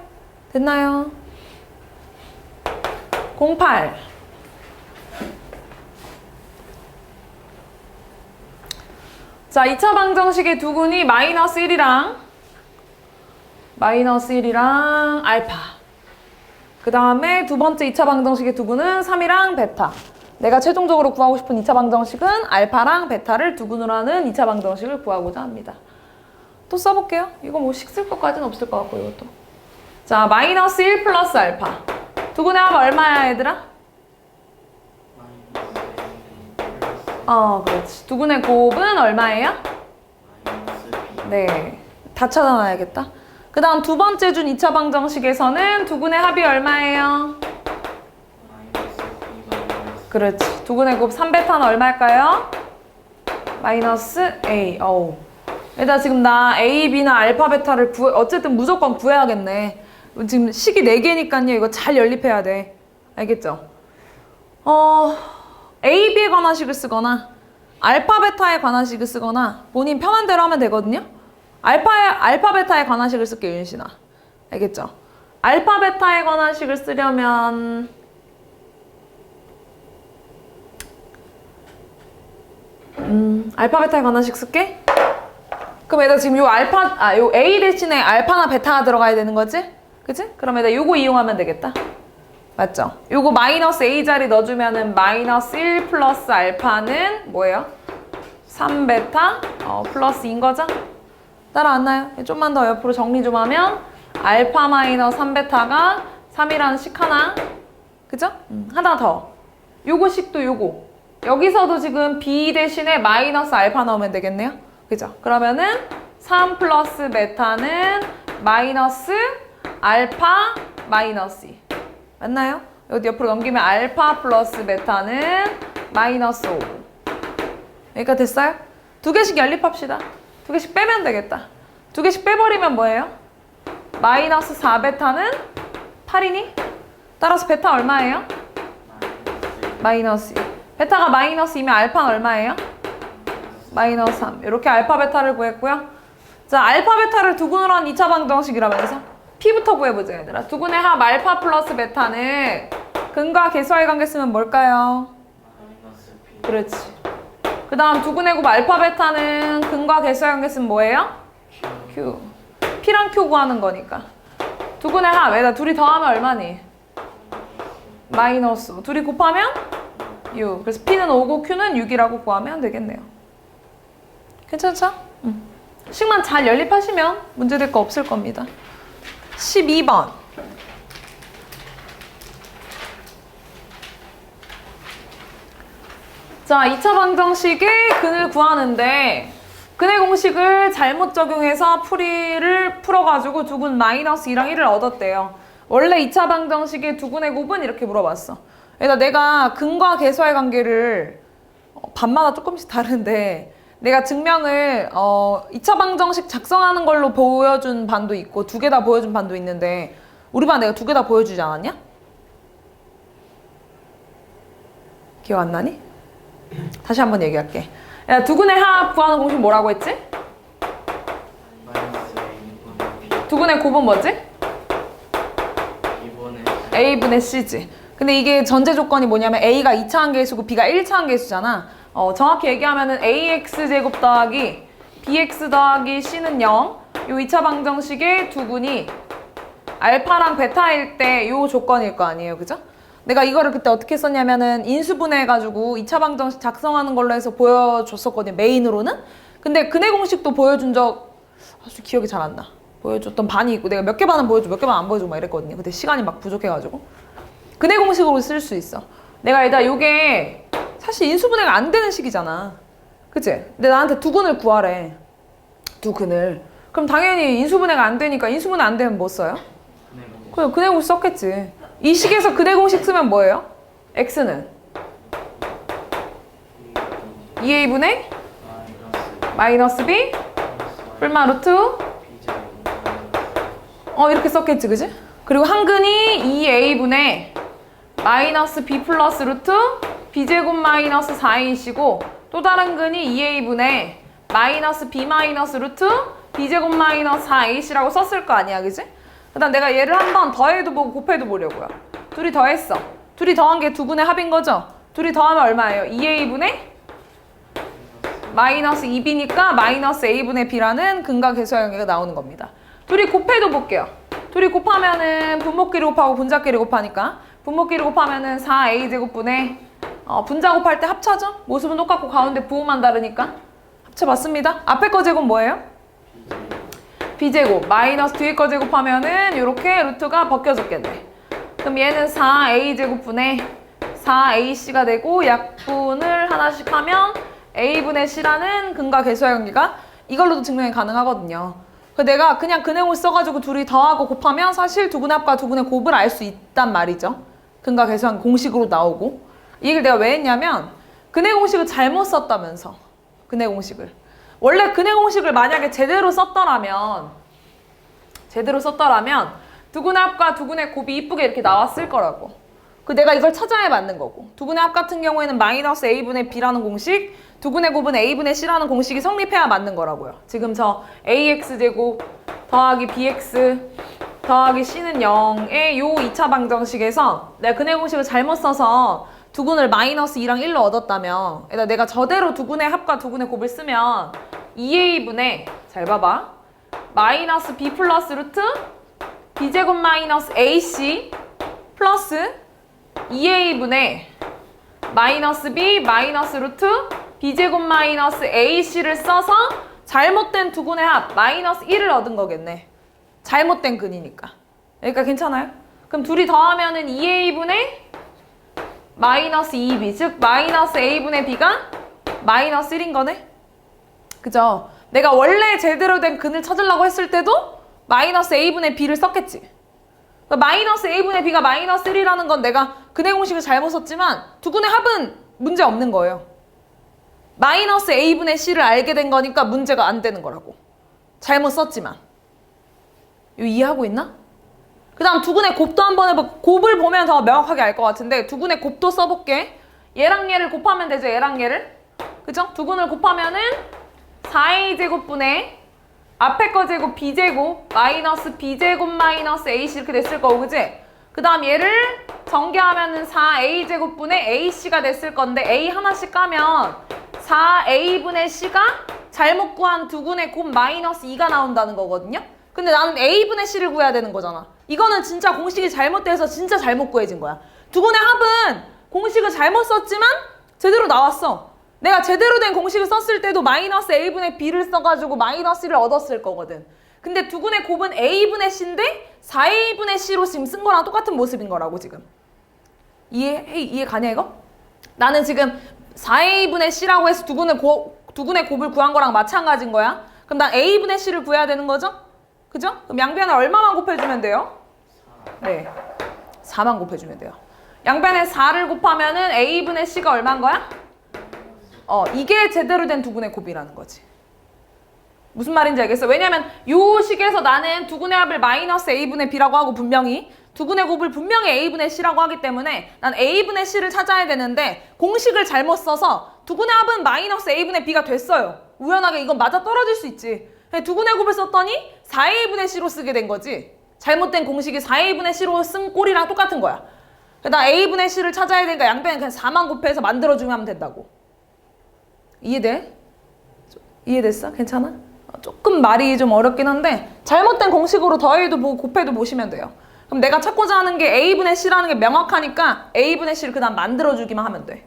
됐나요? 08 자, 2차 방정식의 두근이 마이너스 1이랑 알파 그 다음에 두 번째 2차 방정식의 두근은 3이랑 베타. 내가 최종적으로 구하고 싶은 2차 방정식은 알파랑 베타를 두근으로 하는 2차 방정식을 구하고자 합니다. 또 써볼게요. 이거 뭐 식 쓸 것까지는 없을 것 같고 이것도. 자, 마이너스 1 플러스 알파. 두근의 합 얼마야 얘들아? 그렇지. 두근의 곱은 얼마예요? 네. 다 찾아놔야겠다. 그 다음 두 번째 준 2차 방정식에서는 두근의 합이 얼마예요? 그렇지. 두근의 곱 3베타는 얼마일까요? 마이너스 A. 일단 지금 나 A, B나 알파, 베타를 어쨌든 무조건 구해야겠네. 지금 식이 4개니까요. 이거 잘 연립해야 돼. 알겠죠? A, B에 관한 식을 쓰거나 알파, 베타에 관한 식을 쓰거나 본인 편한 대로 하면 되거든요. 알파, 베타에 관한 식을 쓸게요. 윤신아. 알겠죠? 알파, 베타에 관한 식을 쓰려면 알파, 베타에 관한 식 쓸게. 그럼 얘들아 지금 요 A 대신에 알파나 베타가 들어가야 되는 거지? 그치? 그럼 얘들아 요거 이용하면 되겠다. 맞죠? 요거 마이너스 A 자리 넣어주면은 마이너스 1 플러스 알파는 뭐예요? 3베타 플러스인 거죠? 따라왔나요? 좀만 더 옆으로 정리 좀 하면 알파 마이너스 3베타가 3이라는 식 하나. 그죠? 하나 더. 요거 식도 요거. 여기서도 지금 B 대신에 마이너스 알파 넣으면 되겠네요. 그죠? 그러면은 3 플러스 베타는 마이너스 알파 마이너스 2. 맞나요? 여기 옆으로 넘기면 알파 플러스 베타는 마이너스 5. 여기가 됐어요? 2개씩 연립합시다. 2개씩 빼면 되겠다. 2개씩 빼버리면 뭐예요? 마이너스 4베타는 8이니? 따라서 베타 얼마예요? 마이너스 2. 베타가 마이너스 2면 알파는 얼마예요? 마이너스 3. 이렇게 알파 베타를 구했고요. 자, 알파 베타를 두근으로 한 2차 방정식이라면서 P부터 구해보자 얘들아. 두근의 합 알파 플러스 베타는 근과 계수와의 관계 쓰면 뭘까요? 마이너스 P. 그렇지. 그 다음 두근의 곱 알파 베타는 근과 계수와의 관계 쓰면 뭐예요? Q. P랑 Q 구하는 거니까. 두근의 합 얘들아 둘이 더하면 얼마니? 마이너스. 둘이 곱하면 6. 그래서 P는 5고 Q는 6이라고 구하면 되겠네요. 괜찮죠? 식만 잘 연립하시면 문제될 거 없을 겁니다. 12번. 자, 2차 방정식의 근을 구하는데 근의 공식을 잘못 적용해서 풀이를 풀어가지고 두근 마이너스 2랑 1을 얻었대요. 원래 2차 방정식의 두근의 곱은 이렇게 물어봤어. 그러니까 내가 근과 계수의 관계를 반마다 조금씩 다른데 내가 증명을 2차 방정식 작성하는 걸로 보여준 반도 있고 두 개 다 보여준 반도 있는데 우리 반 내가 두 개 다 보여주지 않았냐? 기억 안 나니? 다시 한번 얘기할게. 야, 두근의 합 구하는 공식 뭐라고 했지? 두근의 곱은 뭐지? A분의 C지. 근데 이게 전제 조건이 뭐냐면 A가 2차 한계수고 B가 1차 한계수잖아. 정확히 얘기하면은 AX제곱 더하기 BX 더하기 C는 0. 요 2차 방정식의 두근이 알파랑 베타일 때 요 조건일 거 아니에요. 그죠? 내가 이거를 그때 어떻게 썼냐면은 인수분해해가지고 2차 방정식 작성하는 걸로 해서 보여줬었거든요. 메인으로는. 근데 근의 공식도 보여준 적 아주 기억이 잘 안 나. 보여줬던 반이 있고 내가 몇 개 반은 보여주고 몇 개 반 안 보여주고 막 이랬거든요. 근데 시간이 막 부족해가지고. 근의 공식으로 쓸 수 있어. 내가 일단 요게 사실 인수분해가 안 되는 식이잖아. 그치? 근데 나한테 두근을 구하래. 두근을. 그럼 당연히 인수분해가 안 되니까 인수분해 안 되면 뭐 써요? 그래, 근의 공식 썼겠지. 이 식에서 근의 공식 쓰면 뭐예요? x는 2a분의 마이너스 b 뿔마 루트 이렇게 썼겠지, 그지? 그리고 한 근이 2a분의 마이너스 b 플러스 루트 b제곱 마이너스 4a이시고 또 다른 근이 2a분의 마이너스 b 마이너스 루트 b제곱 마이너스 4ac라고 썼을 거 아니야, 그지? 그 다음 내가 얘를 한번 더해도 보고 곱해도 보려고요. 둘이 더했어. 둘이 더한 게 두근의 합인 거죠? 둘이 더하면 얼마예요? 2a분의 마이너스 2b니까 마이너스 a분의 b라는 근과 계수의 관계가 나오는 겁니다. 둘이 곱해도 볼게요. 둘이 곱하면은 분모끼리 곱하고 분자끼리 곱하니까 분모끼리 곱하면은 4a제곱분의 분자 곱할 때 합차죠? 모습은 똑같고 가운데 부호만 다르니까 합쳐봤습니다. 앞에 거 제곱 뭐예요? b제곱 마이너스 뒤에 거 제곱하면은 이렇게 루트가 벗겨졌겠네. 그럼 얘는 4a제곱분의 4ac가 되고 약분을 하나씩 하면 a분의 c라는 근과 계수의 관계가 이걸로도 증명이 가능하거든요. 내가 그냥 근의 공식 써가지고 둘이 더하고 곱하면 사실 두근의 합과 두근의 곱을 알 수 있단 말이죠. 근과 계수의 관계 공식으로 나오고. 이 얘기를 내가 왜 했냐면 근의 공식을 잘못 썼다면서. 근의 공식을. 원래 근의 공식을 만약에 제대로 썼더라면 두근의 합과 두근의 곱이 이쁘게 이렇게 나왔을 거라고. 내가 이걸 찾아야 맞는 거고. 두근의 합 같은 경우에는 마이너스 a분의 b라는 공식, 두근의 곱은 a분의 c라는 공식이 성립해야 맞는 거라고요. 지금 저 ax제곱 더하기 bx 더하기 c는 0의 요 2차 방정식에서 내가 근의 공식을 잘못 써서 두근을 마이너스 2랑 1로 얻었다면 내가 저대로 두근의 합과 두근의 곱을 쓰면 2a분의 잘 봐봐 마이너스 b 플러스 루트 b제곱 마이너스 ac 플러스 2a분의 마이너스 b 마이너스 루트 b제곱 마이너스 ac를 써서 잘못된 두근의 합 마이너스 1을 얻은 거겠네. 잘못된 근이니까. 그러니까 괜찮아요? 그럼 둘이 더하면은 2a분의 마이너스 2b, 즉 마이너스 a분의 b가 마이너스 1인 거네? 그죠? 내가 원래 제대로 된 근을 찾으려고 했을 때도 마이너스 a분의 b를 썼겠지. 그러니까 마이너스 a분의 b가 마이너스 1이라는 건 내가 근의 공식을 잘못 썼지만 두근의 합은 문제 없는 거예요. 마이너스 a분의 c를 알게 된 거니까 문제가 안 되는 거라고. 잘못 썼지만. 이거 이해하고 있나? 그 다음 두근의 곱도 한번 해봐. 곱을 보면 더 명확하게 알 것 같은데 두근의 곱도 써볼게. 얘랑 얘를 곱하면 되죠. 얘랑 얘를. 그죠? 두근을 곱하면은 4a제곱분의 앞에 거 제곱 b제곱 마이너스 b제곱 마이너스 ac 이렇게 됐을 거고 그지? 그 다음 얘를 전개하면은 4a제곱분의 ac가 됐을 건데 a 하나씩 까면 4a분의 c가 잘못 구한 두근의 곱 마이너스 2가 나온다는 거거든요? 근데 나는 a분의 c를 구해야 되는 거잖아. 이거는 진짜 공식이 잘못돼서 진짜 잘못 구해진 거야. 두근의 합은 공식을 잘못 썼지만 제대로 나왔어. 내가 제대로 된 공식을 썼을 때도 마이너스 a분의 b를 써가지고 마이너스 1을 얻었을 거거든. 근데 두근의 곱은 a분의 c인데 4a분의 c로 지금 쓴 거랑 똑같은 모습인 거라고 지금. 이해 가냐 이거? 나는 지금 4a분의 c라고 해서 두근의 곱을 구한 거랑 마찬가지인 거야. 그럼 난 a분의 c를 구해야 되는 거죠? 그죠? 그럼 양변에 얼마만 곱해주면 돼요? 네, 4만 곱해주면 돼요. 양변에 4를 곱하면은 a분의 c가 얼마인 거야? 이게 제대로 된 두근의 곱이라는 거지. 무슨 말인지 알겠어? 왜냐면 요 식에서 나는 두근의 합을 마이너스 a분의 b라고 하고 분명히 두근의 곱을 분명히 a분의 c라고 하기 때문에 난 a분의 c를 찾아야 되는데 공식을 잘못 써서 두근의 합은 마이너스 a분의 b가 됐어요. 우연하게 이건 맞아 떨어질 수 있지. 두근의 곱을 썼더니 4a분의 c로 쓰게 된 거지. 잘못된 공식이 4a분의 c로 쓴 꼴이랑 똑같은 거야. 나 a분의 c를 찾아야 되니까 양변에 그냥 4만 곱해서 만들어주면 하면 된다고. 이해돼? 이해됐어? 괜찮아? 조금 말이 좀 어렵긴 한데 잘못된 공식으로 더해도 보고 곱해도 보시면 돼요. 그럼 내가 찾고자 하는 게 a분의 c라는 게 명확하니까 a분의 c를 그 다음 만들어주기만 하면 돼.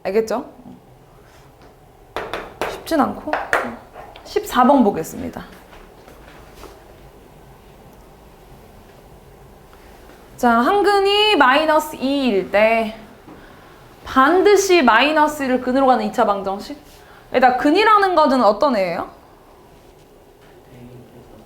알겠죠? 쉽진 않고 14번 보겠습니다. 자, 한근이 마이너스 2일 때 반드시 마이너스 1을 근으로 가는 2차 방정식? 일단 근이라는 것은 어떤 애예요?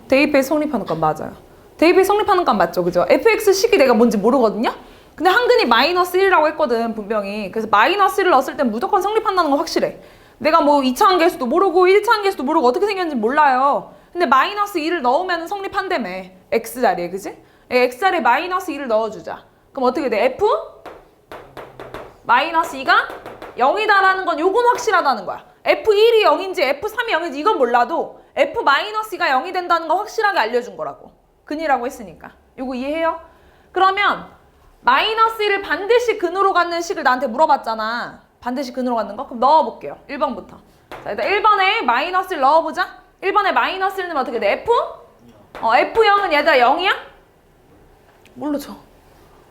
대입에 성립하는 값 맞아요. 대입에 성립하는 값 맞죠? 그죠? fx 식이 내가 뭔지 모르거든요? 근데 한근이 마이너스 1이라고 했거든 분명히. 그래서 마이너스 1을 넣었을 땐 무조건 성립한다는 거 확실해. 내가 뭐 2차 한계수도 모르고 1차 한계수도 모르고 어떻게 생겼는지 몰라요. 근데 마이너스 2를 넣으면 성립한다며. x자리에 그지? x자리에 마이너스 2를 넣어주자. 그럼 어떻게 돼? f 마이너스 2가 0이다라는 건 요건 확실하다는 거야. f1이 0인지 f3이 0인지 이건 몰라도 f-2가 0이 된다는 거 확실하게 알려준 거라고. 근이라고 했으니까. 요거 이해해요? 그러면 마이너스 1을 반드시 근으로 갖는 식을 나한테 물어봤잖아. 반드시 근으로 갖는 거? 그럼 넣어볼게요. 1번부터. 자, 일단 1번에 마이너스 1 넣어보자. 1번에 마이너스 1 넣으면 어떻게 돼? f? f0은 얘들아 0이야? 모르죠.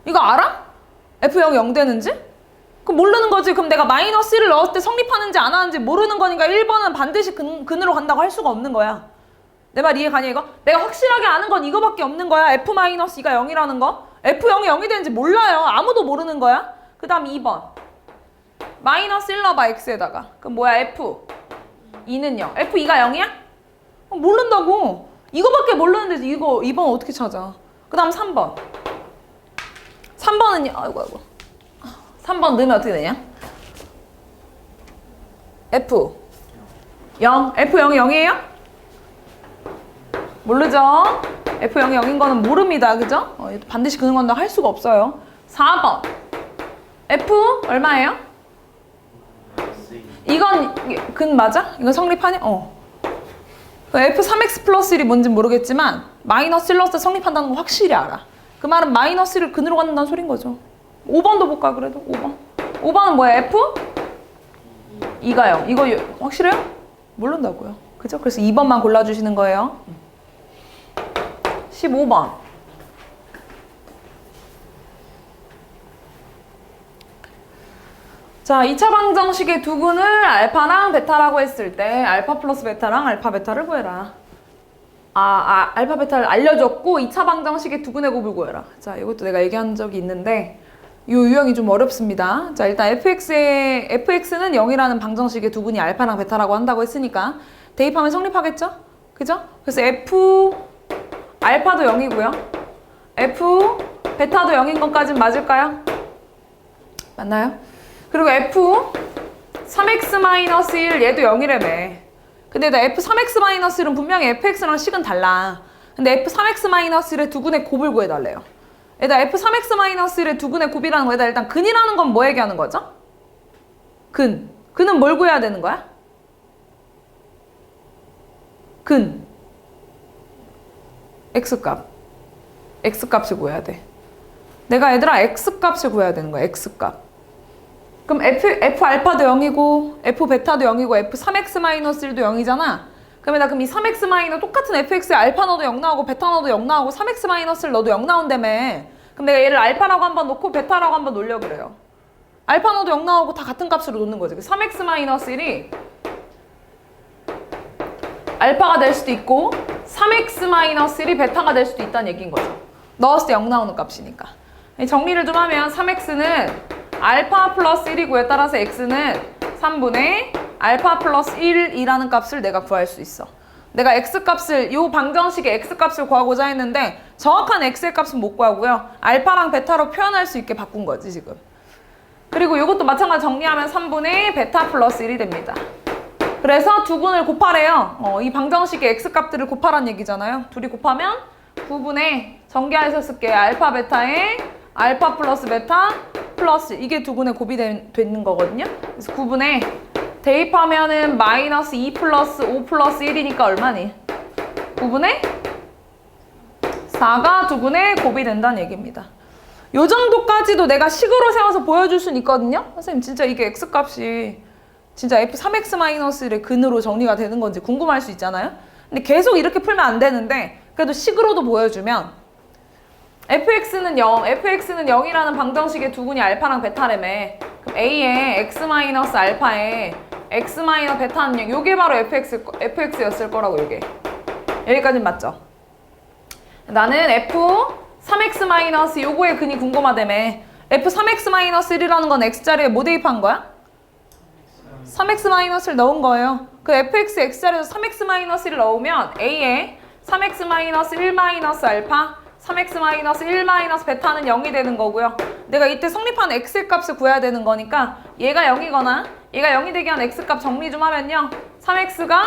이거 알아? f0이 0 되는지? 그럼 모르는 거지. 그럼 내가 마이너스 1을 넣었을 때 성립하는지 안 하는지 모르는 거니까 1번은 반드시 근으로 간다고 할 수가 없는 거야. 내 말 이해 가냐 이거? 내가 확실하게 아는 건 이거밖에 없는 거야. f-2가 0이라는 거. f0이 0이 되는지 몰라요. 아무도 모르는 거야. 그 다음 2번. 마이너스 1 넣어봐 x에다가. 그럼 뭐야 f 2는요? f2가 0이야? 모른다고. 이거밖에 모르는데 이거 2번 어떻게 찾아? 그 다음 3번. 3번은요? 아이고 3번 넣으면 어떻게 되냐? F 0. F0이 0이에요? 모르죠? F0이 0인 거는 모릅니다. 그죠? 반드시 그는 건다 할 수가 없어요. 4번. F 얼마예요? 이건 근 맞아? 이거 성립하냐? F3x 플러스 1이 뭔지 모르겠지만 마이너스 1 넣었을 때 성립한다는 거 확실히 알아. 그 말은 마이너스 1을 근으로 갖는다는 소린 거죠. 5번도 볼까 그래도? 5번. 5번은 뭐야? F? 2가 0. 이거 확실해요? 모른다고요. 그죠? 그래서 2번만 골라주시는 거예요. 15번. 자, 2차 방정식의 두근을 알파랑 베타라고 했을 때 알파 플러스 베타랑 알파 베타를 구해라. 알파 베타를 알려줬고 2차 방정식의 두근의 곱을 구해라. 자, 이것도 내가 얘기한 적이 있는데 이 유형이 좀 어렵습니다. 자, 일단 fx는 0이라는 방정식의 두근이 알파랑 베타라고 한다고 했으니까 대입하면 성립하겠죠? 그죠? 그래서 f 알파도 0이고요. f 베타도 0인 것까진 맞을까요? 맞나요? 그리고 f 3x-1 얘도 0이라며. 근데 나 f3x-1은 분명히 fx랑 식은 달라. 근데 f3x-1의 두근의 곱을 구해달래요. 일단 f3x-1의 두근의 곱이라는 거에다 일단 근이라는 건 뭐 얘기하는 거죠? 근. 근은 뭘 구해야 되는 거야? 근. x값. x값을 구해야 돼. 내가 얘들아 x값을 구해야 되는 거야. x값. 그럼 f 알파도 0이고 f 베타도 0이고 f 3x-1도 0이잖아. 그럼 이 3x- 똑같은 fx에 알파 넣어도 0 나오고 베타 넣어도 0 나오고 3x-를 넣어도 0 나온다며. 그럼 내가 얘를 알파라고 한번 놓고 베타라고 한번 놓으려고 그래요. 알파 넣어도 0 나오고 다 같은 값으로 놓는 거지. 3x-1이 알파가 될 수도 있고 3x-1이 베타가 될 수도 있다는 얘기인 거죠. 넣었을 때 0 나오는 값이니까. 정리를 좀 하면 3x는 알파 플러스 1이고요. 따라서 x는 3분의 알파 플러스 1이라는 값을 내가 구할 수 있어. 내가 x값을, 요 방정식의 x값을 구하고자 했는데 정확한 x의 값은 못 구하고요. 알파랑 베타로 표현할 수 있게 바꾼 거지 지금. 그리고 이것도 마찬가지 정리하면 3분의 베타 플러스 1이 됩니다. 그래서 두 분을 곱하래요. 이 방정식의 x값들을 곱하라는 얘기잖아요. 둘이 곱하면 9분의 전개해서 쓸게. 알파 베타에 알파 플러스 베타 플러스 이게 두 분의 곱이 되는 거거든요. 그래서 9분의 대입하면은 마이너스 2 플러스 5 플러스 1이니까 얼마니? 9분의 4가 두 분의 곱이 된다는 얘기입니다. 요 정도까지도 내가 식으로 세워서 보여줄 수는 있거든요. 선생님 진짜 이게 x값이 진짜 f3x-1의 근으로 정리가 되는 건지 궁금할 수 있잖아요. 근데 계속 이렇게 풀면 안 되는데 그래도 식으로도 보여주면 fx는 0, fx는 0이라는 방정식의 두 분이 알파랑 베타라며. 그럼 a에 x-알파에 x-베타는 0. 요게 바로 fx였을 거라고 요게. 여기까지는 맞죠? 나는 f3x- 요거의 근이 궁금하다며. f3x-1이라는 건 x자리에 뭐 대입한 거야? 3x-를 넣은 거예요. 그 fx x자리에서 3x-1을 넣으면 a에 3x-1-알파 3x-1 베타는 0이 되는 거고요. 내가 이때 성립한 x의 값을 구해야 되는 거니까 얘가 0이거나 얘가 0이 되게 한 x값 정리 좀 하면요. 3x가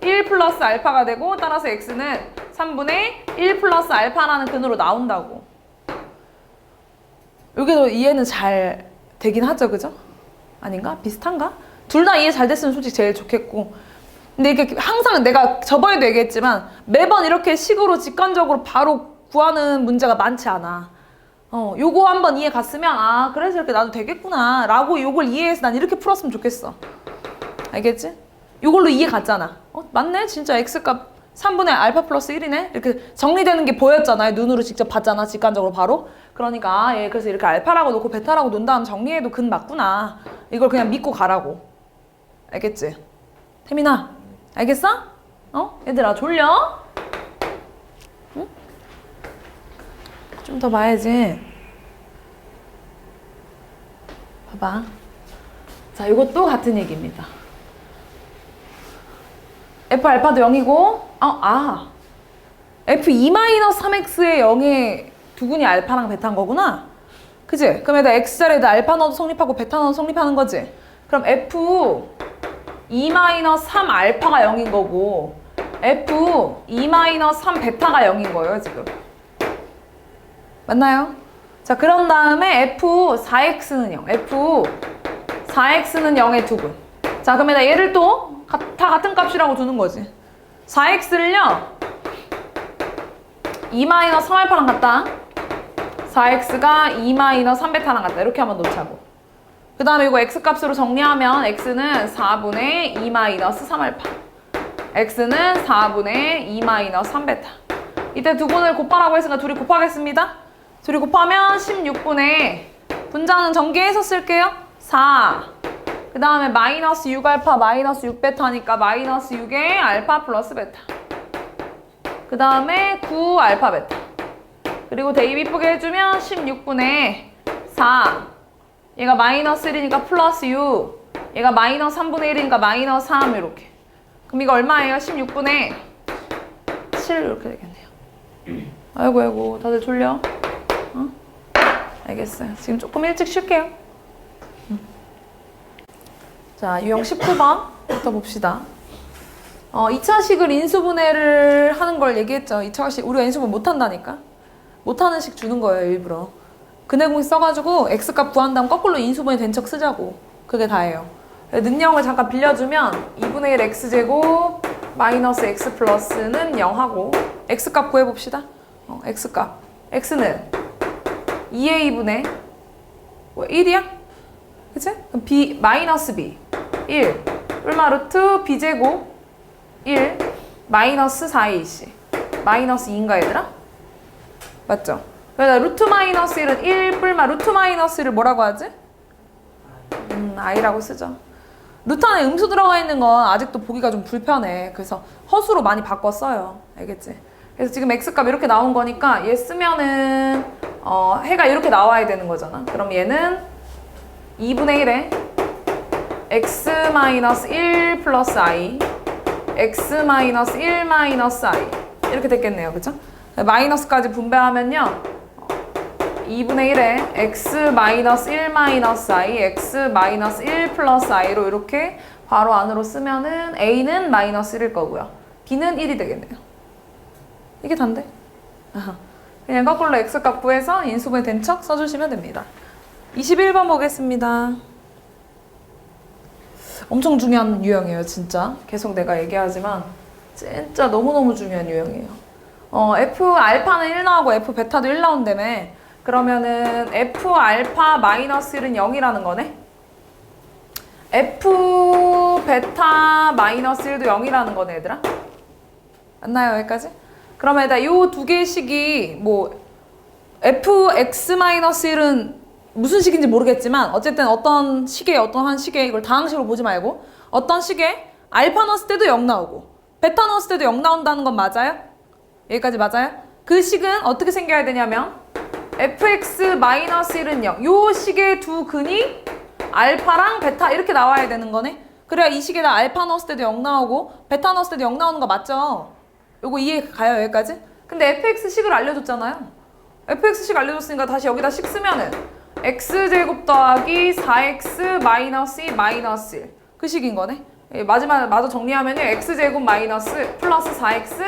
1 플러스 알파가 되고 따라서 x는 3분의 1 플러스 알파라는 근으로 나온다고. 여기도 이해는 잘 되긴 하죠. 그죠? 아닌가? 비슷한가? 둘 다 이해 잘 됐으면 솔직히 제일 좋겠고. 근데 이게 항상 내가 저번에도 얘기했지만 매번 이렇게 식으로 직관적으로 바로 구하는 문제가 많지 않아. 요거 한번 이해 갔으면 아 그래서 이렇게 나도 되겠구나 라고 요걸 이해해서 난 이렇게 풀었으면 좋겠어. 알겠지? 요걸로 이해 갔잖아. 맞네 진짜 x값 3분의 알파 플러스 1이네 이렇게 정리되는 게 보였잖아요. 눈으로 직접 봤잖아 직관적으로 바로. 그러니까 예 그래서 이렇게 알파라고 놓고 베타라고 놓은 다음 정리해도 근 맞구나. 이걸 그냥 믿고 가라고. 알겠지? 태민아 알겠어? 얘들아 졸려? 응? 좀 더 봐야지. 봐봐. 자, 이것도 같은 얘기입니다. f 알파도 0이고 f2-3x의 0의 두근이 알파랑 베타인 거구나. 그치? 그럼 얘다 x자리에다 알파 넣어도 성립하고 베타 넣어도 성립하는 거지. 그럼 f2-3 알파가 0인 거고 f2-3 베타가 0인 거예요 지금. 맞나요? 자 그런 다음에 f4x는 0 f4x는 0의 두근. 자 그러면 얘를 또 다 같은 값이라고 두는 거지. 4x를요 2-3 알파랑 같다. 4x가 2-3 베타랑 같다. 이렇게 한번 놓자고. 그 다음에 이거 x값으로 정리하면 x는 4분의 2-3 알파 x는 4분의 2-3 베타. 이때 두 분을 곱하라고 했으니까 둘이 곱하겠습니다. 둘이 곱하면 16분의 분자는 전개해서 쓸게요. 4 그 다음에 마이너스 6 알파 마이너스 6 베타니까 마이너스 6의 알파 플러스 베타 그 다음에 9 알파 베타 그리고 대입 이쁘게 해주면 16분의 4 얘가 마이너스 1이니까 플러스 6 얘가 마이너스 3분의 1이니까 마이너스 3 이렇게. 그럼 이거 얼마예요? 16분의 7 이렇게 되겠네요. 아이고 다들 졸려? 알겠어요. 지금 조금 일찍 쉴게요. 자, 유형 19번부터 봅시다. 2차식을 인수분해를 하는 걸 얘기했죠. 2차식 우리가 인수분해 못한다니까. 못하는 식 주는 거예요 일부러. 근해공식 써가지고 x값 구한 다음 거꾸로 인수분해 된 척 쓰자고. 그게 다예요. 능력을 잠깐 빌려주면 2분의 1 x제곱 마이너스 x 플러스는 0하고 x값 구해봅시다. x값 x는 2의 2분의 1이야? 그치? 그럼 b 마이너스 b 1 뿔마 루트 b제곱 1 마이너스 4ac 마이너스 2인가 얘들아? 맞죠? 그래서 루트 마이너스 1은 1 뿔마 루트 마이너스 1을 뭐라고 하지? i라고 쓰죠. 루트 안에 음수 들어가 있는 건 아직도 보기가 좀 불편해. 그래서 허수로 많이 바꿔 써요. 알겠지? 그래서 지금 x값 이렇게 나온 거니까 얘 쓰면은 해가 이렇게 나와야 되는 거잖아. 그럼 얘는 2분의 1에 x-1 플러스 i x-1 마이너스 i 이렇게 됐겠네요. 그쵸? 마이너스까지 분배하면요 2분의 1에 x-1 마이너스 i x-1 플러스 i로 이렇게 바로 안으로 쓰면은 a는 마이너스 1일 거고요. b는 1이 되겠네요. 이게 단데? 그냥 거꾸로 x값 구해서 인수분해 된 척 써주시면 됩니다. 21번 보겠습니다. 엄청 중요한 유형이에요, 진짜. 계속 내가 얘기하지만 진짜 너무너무 중요한 유형이에요. f 알파는 1 나오고 f 베타도 1 나온다며. 그러면은 f 알파 마이너스 1은 0이라는 거네. f 베타 마이너스 1도 0이라는 거네, 얘들아. 맞나요, 여기까지? 그러면 일단 요 두 개의 식이 뭐 fx 마이너스 1은 무슨 식인지 모르겠지만 어쨌든 어떤 식에 어떤 한 식에 이걸 다항식으로 보지 말고 어떤 식에 알파 넣었을 때도 0 나오고 베타 넣었을 때도 0 나온다는 건 맞아요? 여기까지 맞아요? 그 식은 어떻게 생겨야 되냐면 fx-1은 0 요 식의 두 근이 알파랑 베타 이렇게 나와야 되는 거네. 그래야 이 식에다 알파 넣었을 때도 0 나오고 베타 넣었을 때도 0 나오는 거 맞죠? 요거 이해 가요 여기까지? 근데 fx식을 알려줬잖아요. fx식 알려줬으니까 다시 여기다 식 쓰면은 x제곱 더하기 4x 마이너스 2 마이너스 1 그 식인 거네. 마저 정리하면요 x제곱 마이너스 플러스 4x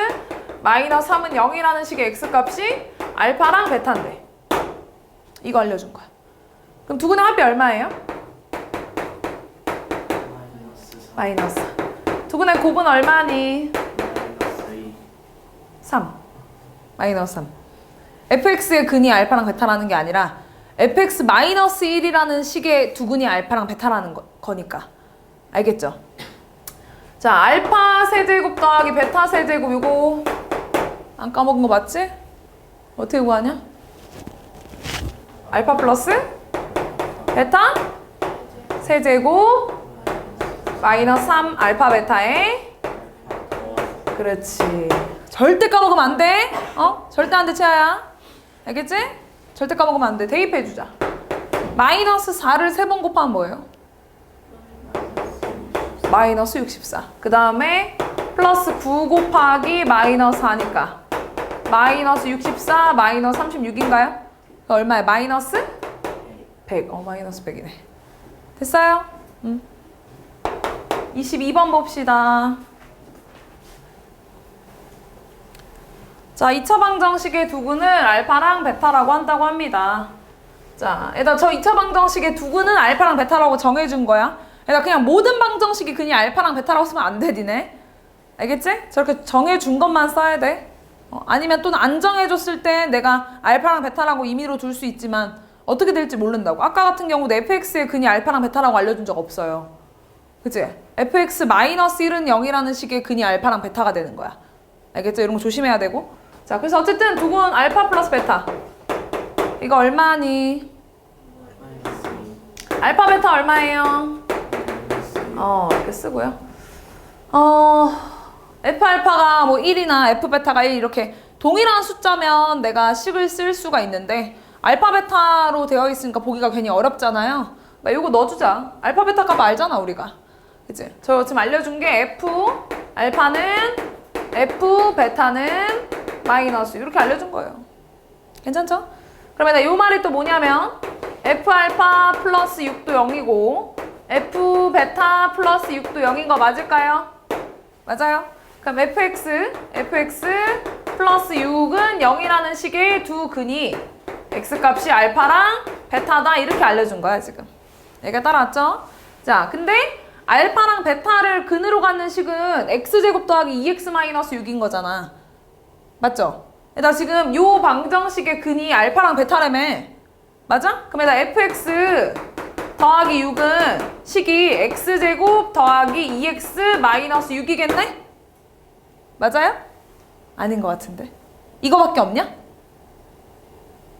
마이너스 3은 0이라는 식의 x값이 알파랑 베타인데 이거 알려준 거야. 그럼 두근의 합이 얼마예요? 마이너스. 두근의 곱은 얼마니? 3. 마이너스 3. fx의 근이 알파랑 베타라는 게 아니라 fx-1이라는 식의 두근이 알파랑 베타라는 거니까. 알겠죠? 자, 알파 세제곱 더하기 베타 세제곱 이거 안 까먹은 거 맞지? 어떻게 구하냐? 알파 플러스 베타 세제곱 마이너스 3 알파 베타에 그렇지. 절대 까먹으면 안 돼. 절대 안 돼, 채아야. 알겠지? 절대 까먹으면 안 돼. 대입해주자. 마이너스 4를 3번 곱하면 뭐예요? 마이너스 64. 그 다음에 플러스 9 곱하기 마이너스 4니까 마이너스 64 마이너스 36인가요? 얼마야? 마이너스 100. 마이너스 100이네. 됐어요? 22번 봅시다. 자, 2차 방정식의 두근을 알파랑 베타라고 한다고 합니다. 자, 얘들아 저 2차 방정식의 두근은 알파랑 베타라고 정해준 거야. 얘들아 그냥 모든 방정식이 그냥 알파랑 베타라고 쓰면 안 돼, 니네. 알겠지? 저렇게 정해준 것만 써야 돼. 아니면 또는 안 정해줬을 때 내가 알파랑 베타라고 임의로 둘 수 있지만 어떻게 될지 모른다고. 아까 같은 경우도 fx의 근이 알파랑 베타라고 알려준 적 없어요. 그치? fx-1은 0이라는 식의 근이 알파랑 베타가 되는 거야. 알겠죠? 이런 거 조심해야 되고. 자, 그래서 어쨌든 두근 알파 플러스 베타. 이거 얼마니? 알파 베타 얼마예요? 이렇게 쓰고요. f 알파가 뭐 1이나 f 베타가 1 이렇게 동일한 숫자면 내가 식을 쓸 수가 있는데 알파 베타로 되어 있으니까 보기가 괜히 어렵잖아요. 이거 넣어주자. 알파 베타 값 알잖아 우리가. 그치? 저 지금 알려준 게 f 알파는 f 베타는 마이너스 이렇게 알려준 거예요. 괜찮죠? 그러면 이 말이 또 뭐냐면 f 알파 플러스 6도 0이고 f 베타 플러스 6도 0인 거 맞을까요? 맞아요. 그럼 fx 플러스 6은 0이라는 식의 두 근이 x값이 알파랑 베타다 이렇게 알려준 거야 지금. 얘가 따라왔죠? 자, 근데 알파랑 베타를 근으로 갖는 식은 x제곱 더하기 2x-6인 거잖아. 맞죠? 나 지금 요 방정식의 근이 알파랑 베타라며. 맞아? 그럼 나 fx 더하기 6은 식이 x제곱 더하기 2x-6이겠네? 맞아요? 아닌 것 같은데. 이거밖에 없냐?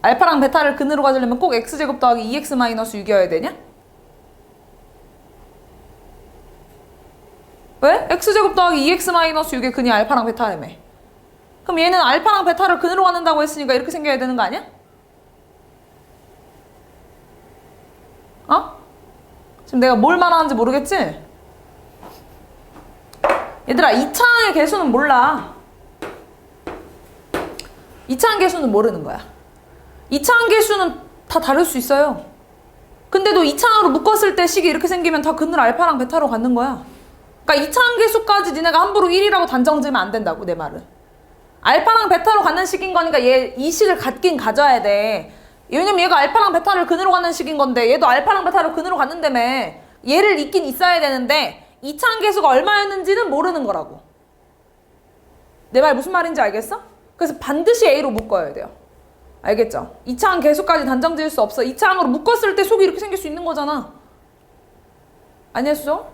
알파랑 베타를 근으로 가지려면 꼭 x제곱 더하기 2x-6이어야 되냐? 왜? x제곱 더하기 2x-6의 근이 알파랑 베타라며. 그럼 얘는 알파랑 베타를 근으로 갖는다고 했으니까 이렇게 생겨야 되는 거 아니야? 어? 지금 내가 뭘 말하는지 모르겠지? 얘들아 2차항의 개수는 몰라. 2차항 개수는 모르는 거야. 2차항 개수는 다 다를 수 있어요. 근데도 2차항으로 묶었을 때 식이 이렇게 생기면 다 근을 알파랑 베타로 갖는 거야. 그러니까 2차항 개수까지 니네가 함부로 1이라고 단정 지으면 안 된다고 내 말은. 알파랑 베타로 갖는 식인 거니까 얘 이 식을 갖긴 가져야 돼. 왜냐면 얘가 알파랑 베타를 근으로 갖는 식인 건데 얘도 알파랑 베타를 근으로 갖는다며. 얘를 있긴 있어야 되는데 2차항 개수가 얼마였는지는 모르는 거라고. 내 말 무슨 말인지 알겠어? 그래서 반드시 A로 묶어야 돼요. 알겠죠? 2차항 개수까지 단정 지을 수 없어. 2차항으로 묶었을 때 속이 이렇게 생길 수 있는 거잖아. 아니었어?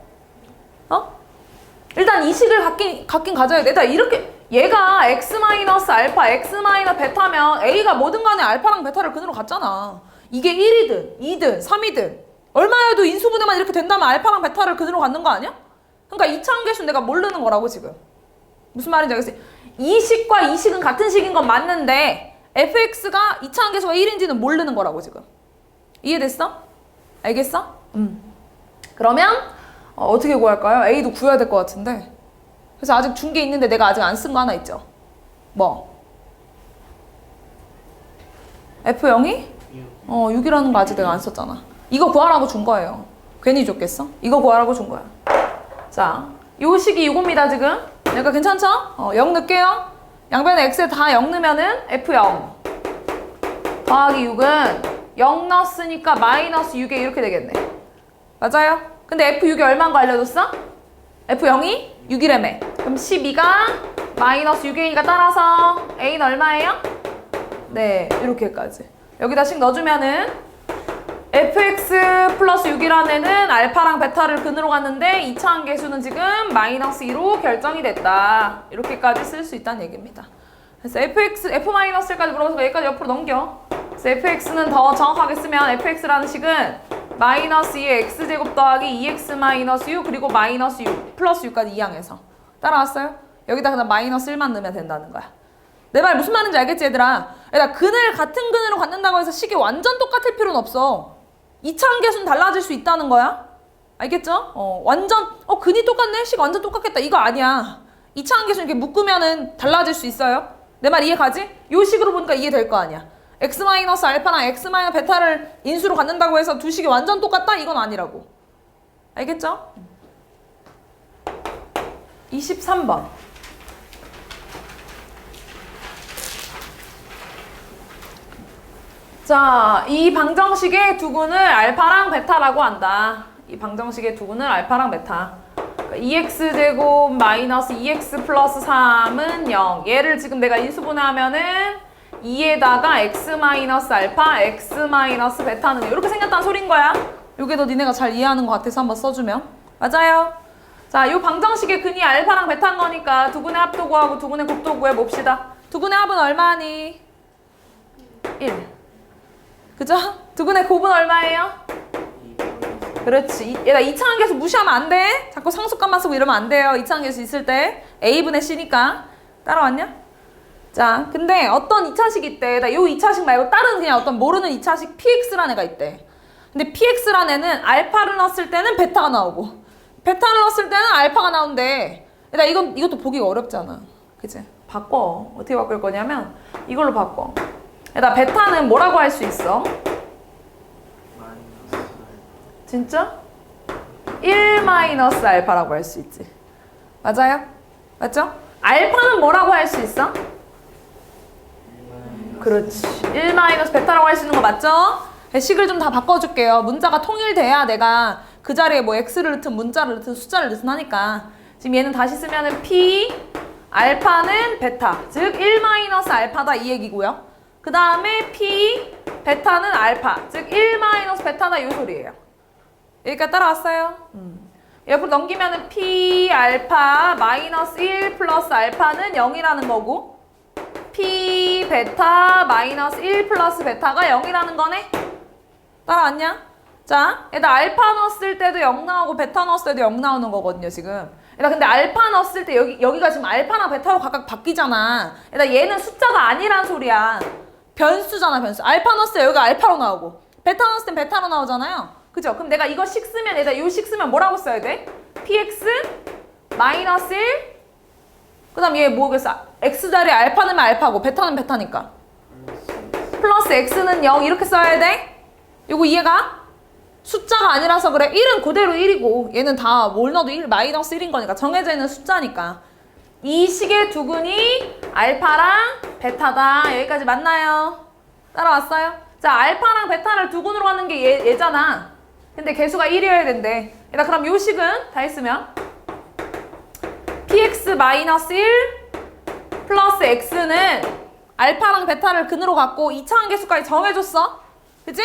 어? 일단 이 식을 갖긴 가져야 돼. 일단 이렇게 얘가 x-알파, x-베타면 A가 뭐든 간에 알파랑 베타를 근으로 갖잖아. 이게 1이든 2든 3이든 얼마여도 인수분해만 이렇게 된다면 알파랑 베타를 근으로 갖는 거 아니야? 그러니까 2차항 개수는 내가 모르는 거라고 지금. 무슨 말인지 알겠지? 이 식과 이 식은 같은 식인 건 맞는데 fx가 2차항 개수가 1인지는 모르는 거라고 지금. 이해됐어? 알겠어? 그러면 어떻게 구할까요? A도 구해야 될 것 같은데. 그래서 아직 준 게 있는데 내가 아직 안 쓴 거 하나 있죠. 뭐? F0이? 6이라는 거 아직 내가 안 썼잖아. 이거 구하라고 준 거예요. 괜히 줬겠어? 이거 구하라고 준 거야. 자, 요 식이 이겁니다 지금. 그러니까 괜찮죠? 0 넣을게요. 양변에 x에 다 0 넣으면은 F0 더하기 6은 0 넣었으니까 마이너스 6에 이렇게 되겠네. 맞아요? 근데 F6이 얼마인 거 알려줬어? F0이 6이라며. 그럼 12가 마이너스 6이니까 따라서 A는 얼마예요? 네, 이렇게까지. 여기다 식 넣어주면은 fx 플러스 6이라는 애는 알파랑 베타를 근으로 갔는데 2차항 개수는 지금 마이너스 2로 결정이 됐다. 이렇게까지 쓸 수 있다는 얘기입니다. 그래서 f-1까지 물어봐서 여기까지 옆으로 넘겨. 그래서 fx는 더 정확하게 쓰면 fx라는 식은 마이너스 2의 x제곱 더하기 2x 마이너스 6 그리고 마이너스 6 플러스 6까지 이항해서 따라왔어요? 여기다 그냥 마이너스 1만 넣으면 된다는 거야. 내 말 무슨 말인지 알겠지 얘들아? 얘들아 근을 같은 근으로 갖는다고 해서 식이 완전 똑같을 필요는 없어. 2차항 개수는 달라질 수 있다는 거야. 알겠죠? 완전 근이 똑같네? 식 완전 똑같겠다. 이거 아니야. 2차항 개수 이렇게 묶으면은 달라질 수 있어요. 내 말 이해 가지? 요 식으로 보니까 이해될 거 아니야. x-알파랑 x-베타를 인수로 갖는다고 해서 두 식이 완전 똑같다? 이건 아니라고. 알겠죠? 23번. 자, 이 방정식의 두근을 알파랑 베타라고 한다. 이 방정식의 두근을 알파랑 베타. 2x제곱 마이너스 2x 플러스 3은 0. 얘를 지금 내가 인수분해하면은 2에다가 x 마이너스 알파, x 마이너스 베타는 이렇게 생겼다는 소린 거야. 요게 더 니네가 잘 이해하는 것 같아서 한번 써주면. 맞아요? 자, 요 방정식의 근이 알파랑 베타인 거니까 두근의 합도 구하고 두근의 곱도 구해봅시다. 두근의 합은 얼마니? 1. 그죠? 두근의 곱은 얼마예요? 그렇지. 얘가 2차항 계수 무시하면 안 돼. 자꾸 상수값만 쓰고 이러면 안 돼요. 2차항 계수 있을 때. A분의 C니까. 따라왔냐? 자, 근데 어떤 2차식 있대. 나 요 2차식 말고 다른 그냥 어떤 모르는 2차식 PX라는 애가 있대. 근데 PX라는 애는 알파를 넣었을 때는 베타가 나오고 베타를 넣었을 때는 알파가 나온대. 나 이것도 보기가 어렵잖아. 그치? 바꿔. 어떻게 바꿀 거냐면 이걸로 바꿔. 나 베타는 뭐라고 할 수 있어? 진짜? 1-알파라고 할 수 있지. 맞아요? 맞죠? 알파는 뭐라고 할 수 있어? 그렇지. 1-베타라고 할 수 있는 거 맞죠? 식을 좀 다 바꿔줄게요. 문자가 통일돼야 내가 그 자리에 뭐 x를 넣든 문자를 넣든 숫자를 넣든 하니까. 지금 얘는 다시 쓰면은 p 알파는 베타. 즉 1-알파다 이 얘기고요. 그 다음에 p 베타는 알파. 즉 1-베타다 이 소리예요. 여기까지 따라왔어요? 옆으로 넘기면은 p 알파 마이너스 1 플러스 알파는 0이라는 거고 p 베타 마이너스 1 플러스 베타가 0이라는 거네? 따라왔냐? 자, 얘들 알파 넣었을 때도 0 나오고 베타 넣었을 때도 0 나오는 거거든요, 지금. 근데 알파 넣었을 때 여기가 지금 알파랑 베타로 각각 바뀌잖아. 얘는 숫자가 아니란 소리야. 변수잖아, 변수. 알파 넣었을 때 여기가 알파로 나오고 베타 넣었을 땐 베타로 나오잖아요. 그죠? 그럼 내가 이거 식 쓰면 요식 쓰면 뭐라고 써야 돼? px 마이너스 1 그다음 얘 뭐겠어? x 자리에 알파 넣으면 알파고 베타는 베타니까 플러스 x는 0 이렇게 써야 돼? 이거 이해가? 숫자가 아니라서 그래. 1은 그대로 1이고 얘는 다 뭘 넣어도 1 마이너스 1인 거니까 정해져 있는 숫자니까 이 식의 두근이 알파랑 베타다. 여기까지 맞나요? 따라왔어요? 자, 알파랑 베타를 두근으로 하는 게 얘잖아. 근데 개수가 1이어야 된대. 그럼 요 식은 다 했으면 px 마이너스 1 플러스 x는 알파랑 베타를 근으로 갖고 2차항 개수까지 정해줬어. 그치?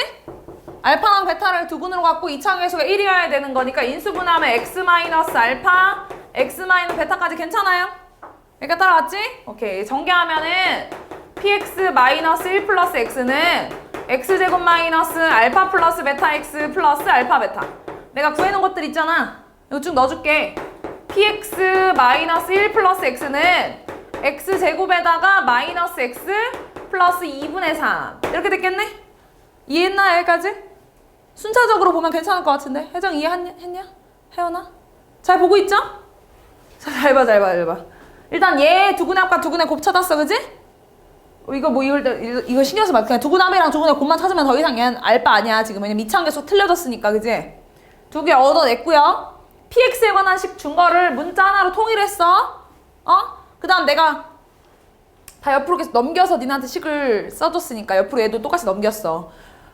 알파랑 베타를 두근으로 갖고 2차항 개수가 1이어야 되는 거니까 인수분해하면 x 마이너스 알파, x 마이너스 베타까지 괜찮아요? 그러니까 따라왔지? 오케이. 전개하면은 px 마이너스 1 플러스 x는 x제곱 마이너스 알파 플러스 베타 x 플러스 알파 베타. 내가 구해놓은 것들 있잖아. 이거 쭉 넣어줄게. px 마이너스 1 플러스 x는 x제곱에다가 마이너스 x 플러스 2분의 3 이렇게 됐겠네? 이해했나 여기까지? 순차적으로 보면 괜찮을 것 같은데 혜정 이해했냐? 혜연아? 잘 보고 있죠? 잘 봐. 일단 얘 두근의 합과 두근의 곱 찾았어, 그지? 이거 신경 쓰지 마. 그냥 두근의 합이랑 두근의 곱만 찾으면 더 이상 얘는 알바 아니야 지금. 왜냐면 이차항 계속 틀려졌으니까, 그지? 두 개 얻어냈고요. px에 관한 식 준 거를 문자 하나로 통일했어. 그 다음 내가 다 옆으로 계속 넘겨서 니네한테 식을 써줬으니까 옆으로 얘도 똑같이 넘겼어.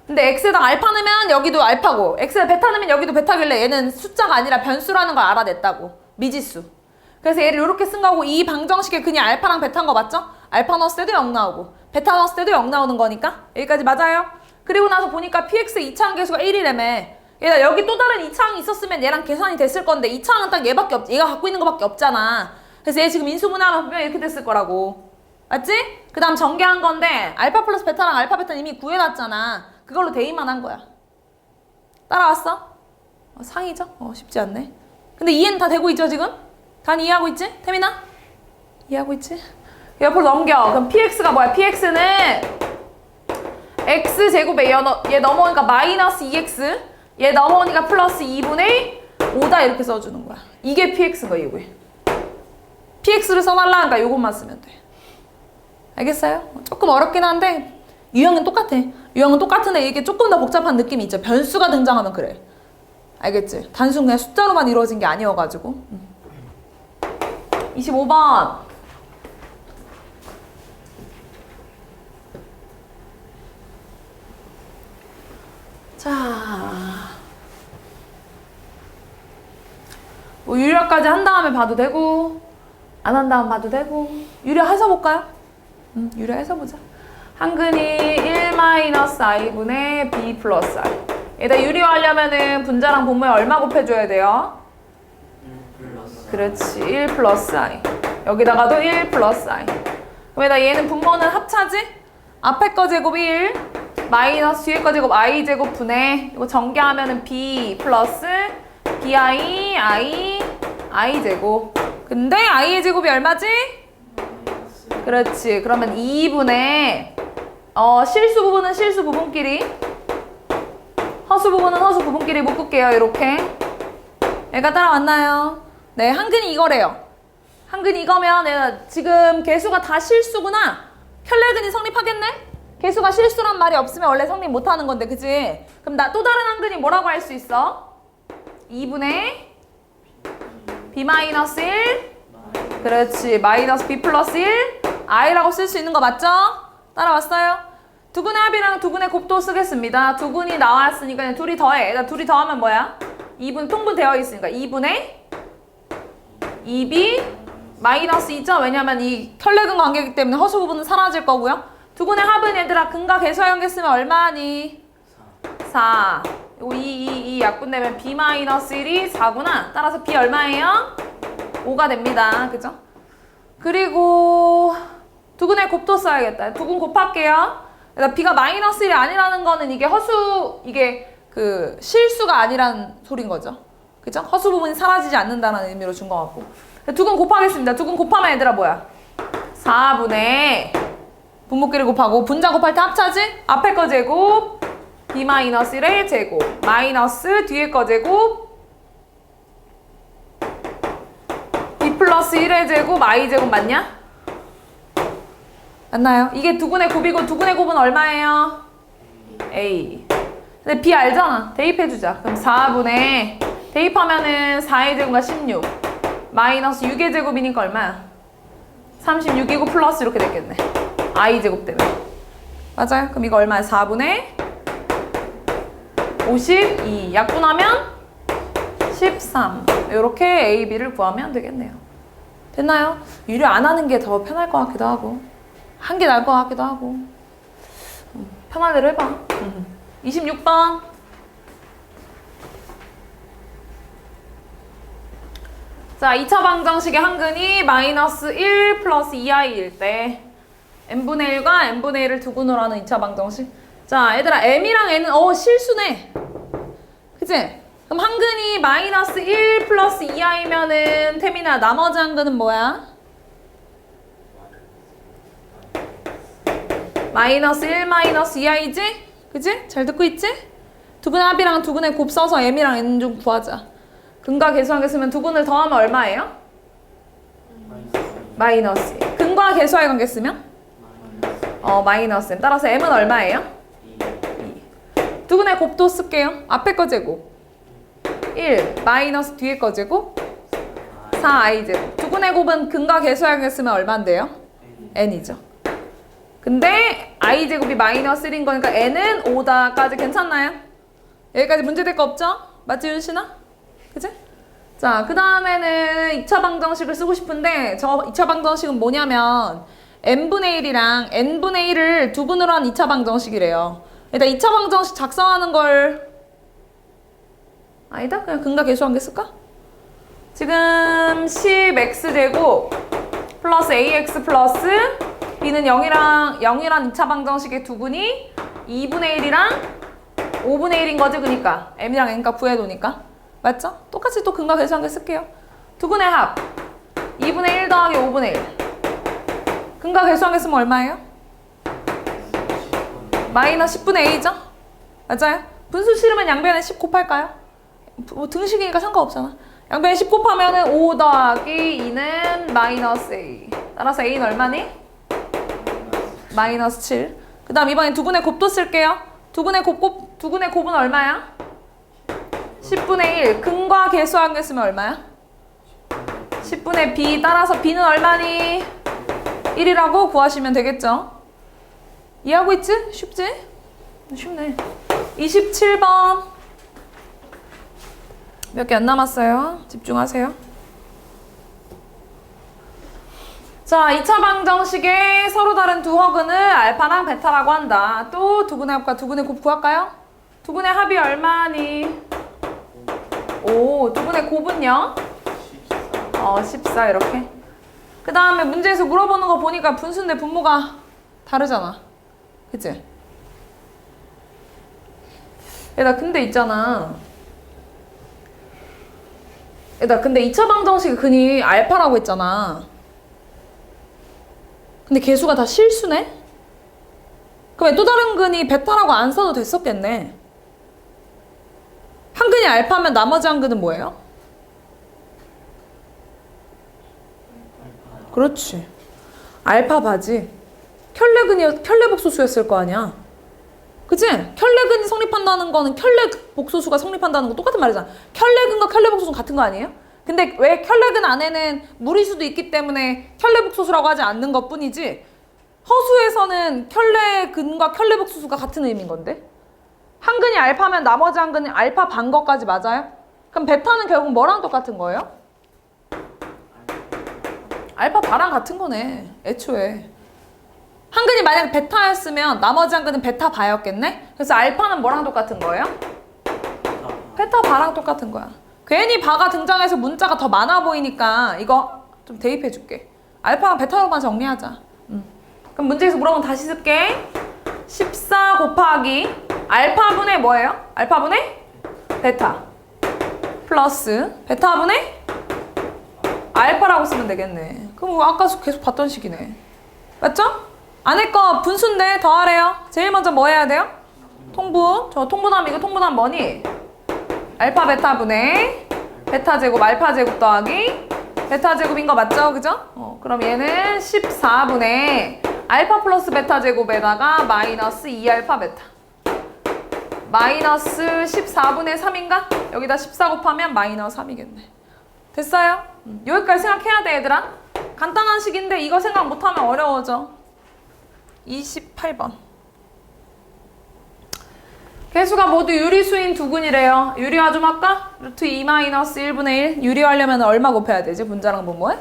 근데 x에다 알파 넣으면 여기도 알파고 x에다 베타 넣으면 여기도 베타길래 얘는 숫자가 아니라 변수라는 걸 알아냈다고. 미지수. 그래서 얘를 이렇게 쓴 거고 이 방정식에 그냥 알파랑 베타인 거 맞죠? 알파 넣었을 때도 0 나오고 베타 넣었을 때도 0 나오는 거니까 여기까지 맞아요? 그리고 나서 보니까 px의 2차항 계수가 1이라며. 얘가 여기 또 다른 2차항이 있었으면 얘랑 계산이 됐을 건데 2차항은 딱 얘가 갖고 있는 거밖에 없잖아. 그래서 얘 지금 인수분해하면 분명히 이렇게 됐을 거라고. 맞지? 그 다음 전개한 건데 알파 플러스 베타랑 알파 베타는 이미 구해놨잖아. 그걸로 대입만 한 거야. 따라왔어? 상이죠? 쉽지 않네. 근데 이해는 다 되고 있죠 지금? 단 이해하고 있지? 태민아? 이해하고 있지? 옆으로 넘겨. 그럼 px가 뭐야? px는 x제곱에 얘 넘어오니까 마이너스 2x 얘 넘어오니까 플러스 2분의 5다 이렇게 써주는 거야. 이게 px인 거야 이거에. px를 써달라니까 이것만 쓰면 돼. 알겠어요? 조금 어렵긴 한데 유형은 똑같아. 유형은 똑같은데 이게 조금 더 복잡한 느낌이 있죠. 변수가 등장하면 그래. 알겠지? 단순 그냥 숫자로만 이루어진 게 아니어가지고. 25번. 자, 뭐 유리화까지 한 다음에 봐도 되고 안 한 다음 봐도 되고. 유리화 해서 볼까요? 유리화 해서 보자. 한근이 1-i분의 b 플러스 i. 얘다 유리화하려면은 분자랑 분모에 얼마 곱해줘야 돼요? 1+i. 그렇지, 1 플러스 i. 여기다가도 1 플러스 i. 그럼 얘는 분모는 합차지? 앞에 거 제곱 1 마이너스 뒤에 거 제곱 i 제곱 분의 이거 전개하면은 b 플러스 bi i 제곱. 근데 i의 제곱이 얼마지? 그렇지. 그러면 2분의 실수 부분은 실수 부분끼리 허수 부분은 허수 부분끼리 묶을게요. 이렇게. 얘가 따라왔나요? 네, 한근이 이거래요. 한근이 이거면 얘가 지금 개수가 다 실수구나. 켤레근이 성립하겠네? 개수가 실수란 말이 없으면 원래 성립 못하는 건데, 그치? 그럼 나 또 다른 한근이 뭐라고 할 수 있어? 2분의 b-1 그렇지. 마이너스 b 플러스 1 i라고 쓸 수 있는 거 맞죠? 따라왔어요? 두근의 합이랑 두근의 곱도 쓰겠습니다. 두근이 나왔으니까 그냥 둘이 더해. 둘이 더하면 뭐야? 2분 통분되어 있으니까 2분의 2b 마이너스 2죠? 왜냐면 이 켤레근 관계이기 때문에 허수 부분은 사라질 거고요. 두근의 합은 얘들아 근과 계수와 연계 쓰면 얼마니? 4. 이거 2 약분 되면 b-1이 4구나. 따라서 b 얼마예요? 5가 됩니다. 그죠? 그리고 두근의 곱도 써야겠다. 두근 곱할게요. b가 마이너스 1이 아니라는 거는 이게 이게 그 실수가 아니란 소린 거죠. 그죠? 허수 부분이 사라지지 않는다는 의미로 준 것 같고. 두근 곱하겠습니다. 두근 곱하면 얘들아 뭐야? 4분의 분모끼리 곱하고 분자 곱할 때 합차지? 앞에 거 제곱 b-1의 제곱 마이너스 뒤에 거 제곱 b 플러스 1의 제곱 i 제곱 맞냐? 맞나요? 이게 두근의 곱이고 두근의 곱은 얼마예요? a. 근데 b 알잖아. 대입해주자. 그럼 4분의 대입하면은 4의 제곱과 16 마이너스 6의 제곱이니까 얼마야? 36이고 플러스 이렇게 됐겠네. i 제곱 때문에. 맞아요? 그럼 이거 얼마야? 4분의 52 약분하면 13 이렇게 a, b를 구하면 되겠네요. 됐나요? 유리 안 하는 게 더 편할 것 같기도 하고 한 게 나을 것 같기도 하고 편한 대로 해봐. 26번 자 2차 방정식의 한근이 마이너스 1 플러스 2i일 때 n분의 1과 n분의 1을 두근으로 하는 2차 방정식. 자 얘들아 m이랑 n은 실수네. 그치? 그럼 한근이 마이너스 1 플러스 2i면은 태민아 나머지 한근은 뭐야? 마이너스 1 마이너스 2i지? 그치? 잘 듣고 있지? 두근의 합이랑 두근의 곱 써서 m이랑 n 좀 구하자. 근과 계수하겠으면 두근을 더하면 얼마예요? 마이너스 2. 근과 계수하의 관계 쓰면? 마이너스 m. 따라서 m은 얼마예요? 2. 두근의 곱도 쓸게요. 앞에 거 제곱 1 마이너스 뒤에 거 제곱 4i 제곱. 두근의 곱은 근과 계수하의 관계 쓰면 얼마인데요? n이죠. 근데 i 제곱이 마이너스 1인 거니까 n은 5다까지 괜찮나요? 여기까지 문제될 거 없죠? 맞지 윤신아? 그치? 자, 그 다음에는 2차 방정식을 쓰고 싶은데 저 2차 방정식은 뭐냐면 n분의 1이랑 n분의 1을 두근으로 한 2차 방정식이래요. 일단 2차 방정식 작성하는 걸 아니다? 그냥 근과 계수한 게 쓸까? 지금 10x제곱 플러스 ax 플러스 b는 0이란 2차 방정식의 두근이 2분의 1이랑 5분의 1인 거지. 그니까 m이랑 n값 구해놓으니까 맞죠? 똑같이 또 근과 계수한 게 쓸게요. 두근의 합 2분의 1 더하기 5분의 1 근과 계수한 게 쓰면 얼마예요? 마이너스 10분의 a죠? 맞아요? 분수 싫으면 양변에 10 곱할까요? 뭐 등식이니까 상관없잖아. 양변에 10 곱하면은 5 더하기 2는 마이너스 a. 따라서 a는 얼마니? 마이너스 7. 그 다음 이번엔 두근의 곱도 쓸게요. 두근의 곱은 얼마야? 10분의 1. 근과 계수한 게 쓰면 얼마야? 10분의 b. 따라서 b는 얼마니? 1이라고 구하시면 되겠죠? 이해하고 있지? 쉽지? 쉽네. 27번. 몇 개 안 남았어요. 집중하세요. 자, 2차 방정식에 서로 다른 두 허근을 알파랑 베타라고 한다. 또 두근의 합과 두근의 곱 구할까요? 두근의 합이 얼마니? 오, 두근의 곱은요? 14 이렇게. 그 다음에 문제에서 물어보는 거 보니까 분수인데 분모가 다르잖아. 그치? 얘들아 근데 있잖아. 얘들아 근데 2차 방정식 근이 알파라고 했잖아. 근데 개수가 다 실수네? 그럼 또 다른 근이 베타라고 안 써도 됐었겠네. 한 근이 알파면 나머지 한 근은 뭐예요? 그렇지. 알파 바지. 켤레 복소수였을 거 아니야. 그치? 켤레근이 성립한다는 거는 켤레 복소수가 성립한다는 거 똑같은 말이잖아. 켤레근과 켤레 복소수는 같은 거 아니에요? 근데 왜 켤레근 안에는 무리수도 있기 때문에 켤레 복소수라고 하지 않는 것 뿐이지 허수에서는 켤레근과 켤레 복소수가 같은 의미인 건데? 한 근이 알파면 나머지 한 근이 알파 반 것까지 맞아요? 그럼 베타는 결국 뭐랑 똑같은 거예요? 알파 바랑 같은 거네. 애초에. 한 근이 만약 베타였으면 나머지 한 근은 베타 바였겠네? 그래서 알파는 뭐랑 똑같은 거예요? 베타 바랑 똑같은 거야. 괜히 바가 등장해서 문자가 더 많아 보이니까 이거 좀 대입해 줄게. 알파랑 베타로만 정리하자. 그럼 문제에서 물어보면 다시 쓸게. 14 곱하기 알파분의 뭐예요? 알파분의 베타. 플러스 베타분의 알파라고 쓰면 되겠네. 그럼 뭐 아까 계속 봤던 식이네. 맞죠? 안에 거 분수인데 더하래요. 제일 먼저 뭐 해야 돼요? 통분. 저 통분하면 이거 통분하면 뭐니? 알파 베타분의 베타 제곱 알파 제곱 더하기 베타 제곱인 거 맞죠? 그죠? 그럼 얘는 14분의 알파 플러스 베타 제곱에다가 마이너스 2알파 베타. 마이너스 14분의 3인가? 여기다 14 곱하면 마이너스 3이겠네. 됐어요? 여기까지 생각해야 돼, 얘들아. 간단한 식인데 이거 생각 못하면 어려워져. 28번. 개수가 모두 유리수인 두 근이래요. 유리화 좀 할까? 루트 2 마이너스 1분의 1. 유리화하려면 얼마 곱해야 되지? 분자랑 분모에?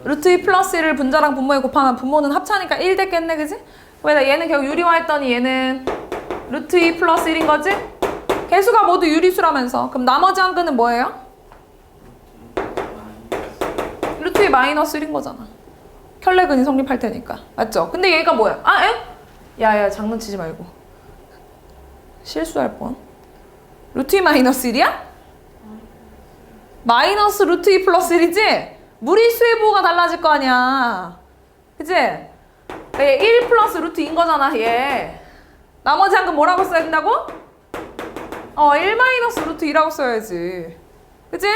루트 2 플러스 1을 분자랑 분모에 곱하면 분모는 합차니까 1 됐겠네, 그지? 왜냐 얘는 결국 유리화했더니 얘는 루트 2 플러스 1인 거지? 개수가 모두 유리수라면서. 그럼 나머지 한 근은 뭐예요? 루트 2 마이너스 1인 거잖아. 켤레근이 성립할 테니까. 맞죠? 근데 얘가 뭐야? 아, 에? 야야, 장난치지 말고. 실수할 뻔. 루트 2 마이너스 1이야? 마이너스 루트 2 플러스 1이지? 무리수의 부호가 달라질 거 아니야. 그치? 얘 1 플러스 루트 2인 거잖아, 얘. 나머지 한 건 뭐라고 써야 된다고? 1 마이너스 루트 2라고 써야지. 그치?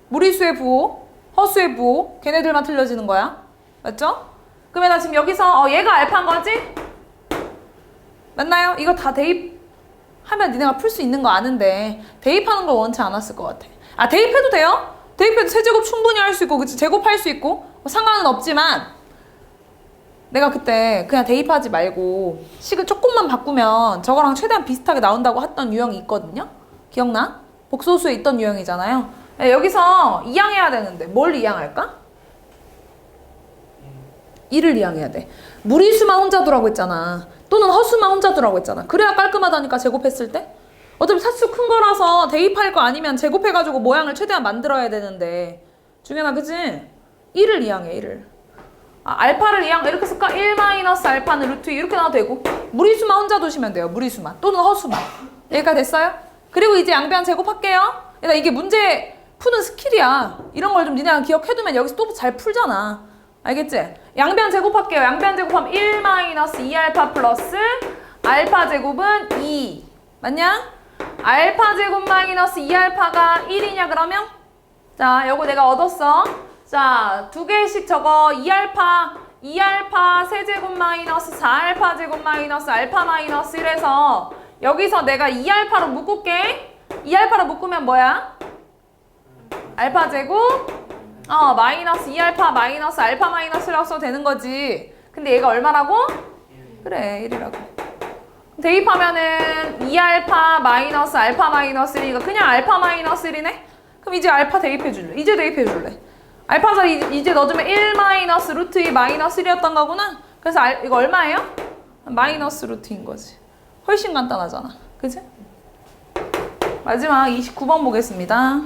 무리수의 부호, 허수의 부호, 걔네들만 틀려지는 거야. 맞죠? 그러면 나 지금 여기서 얘가 알파인 거지? 맞나요? 이거 다 대입하면 니네가 풀 수 있는 거 아는데 대입하는 걸 원치 않았을 것 같아. 아, 대입해도 돼요? 대입해도 세제곱 충분히 할 수 있고, 그치? 제곱할 수 있고, 뭐 상관은 없지만 내가 그때 그냥 대입하지 말고 식을 조금만 바꾸면 저거랑 최대한 비슷하게 나온다고 했던 유형이 있거든요? 기억나? 복소수에 있던 유형이잖아요. 여기서 이항해야 되는데 뭘 이항할까? 1을 이항해야 돼. 무리수만 혼자 두라고 했잖아. 또는 허수만 혼자 두라고 했잖아. 그래야 깔끔하다니까, 제곱했을 때. 어차피 사수 큰 거라서 대입할 거 아니면 제곱해가지고 모양을 최대한 만들어야 되는데. 중현아, 그치? 1을 이항해, 1을. 알파를 이항, 이렇게 쓸까? 1 마이너스 알파는 루트 2 이렇게 나와도 되고, 무리수만 혼자 두시면 돼요. 무리수만. 또는 허수만. 여기까지 됐어요? 그리고 이제 양변 제곱할게요. 얘들아, 이게 문제 푸는 스킬이야. 이런 걸 좀 니네가 기억해두면 여기서 또 잘 풀잖아. 알겠지? 양변 제곱할게요. 양변 제곱하면 1 마이너스 2알파 플러스 알파 제곱은 2. 맞냐? 알파 제곱 마이너스 2알파가 1이냐 그러면? 자, 요거 내가 얻었어. 자, 두 개씩 저거 2알파 세제곱 마이너스 4알파 제곱 마이너스 알파 마이너스 1에서 여기서 내가 2알파로 묶을게. 2알파로 묶으면 뭐야? 알파 제곱 마이너스 2알파 마이너스 알파 마이너스라고 써도 되는 거지. 근데 얘가 얼마라고? 그래, 1이라고. 대입하면은 2알파 마이너스 알파 마이너스 1이니까 그냥 알파 마이너스 1이네? 그럼 이제 알파 대입해줄래? 이제 대입해줄래? 알파 자리 이제 넣어주면 1 마이너스 루트 2 마이너스 1이었던 거구나? 그래서 이거 얼마예요? 마이너스 루트인 거지. 훨씬 간단하잖아. 그치? 마지막 29번 보겠습니다.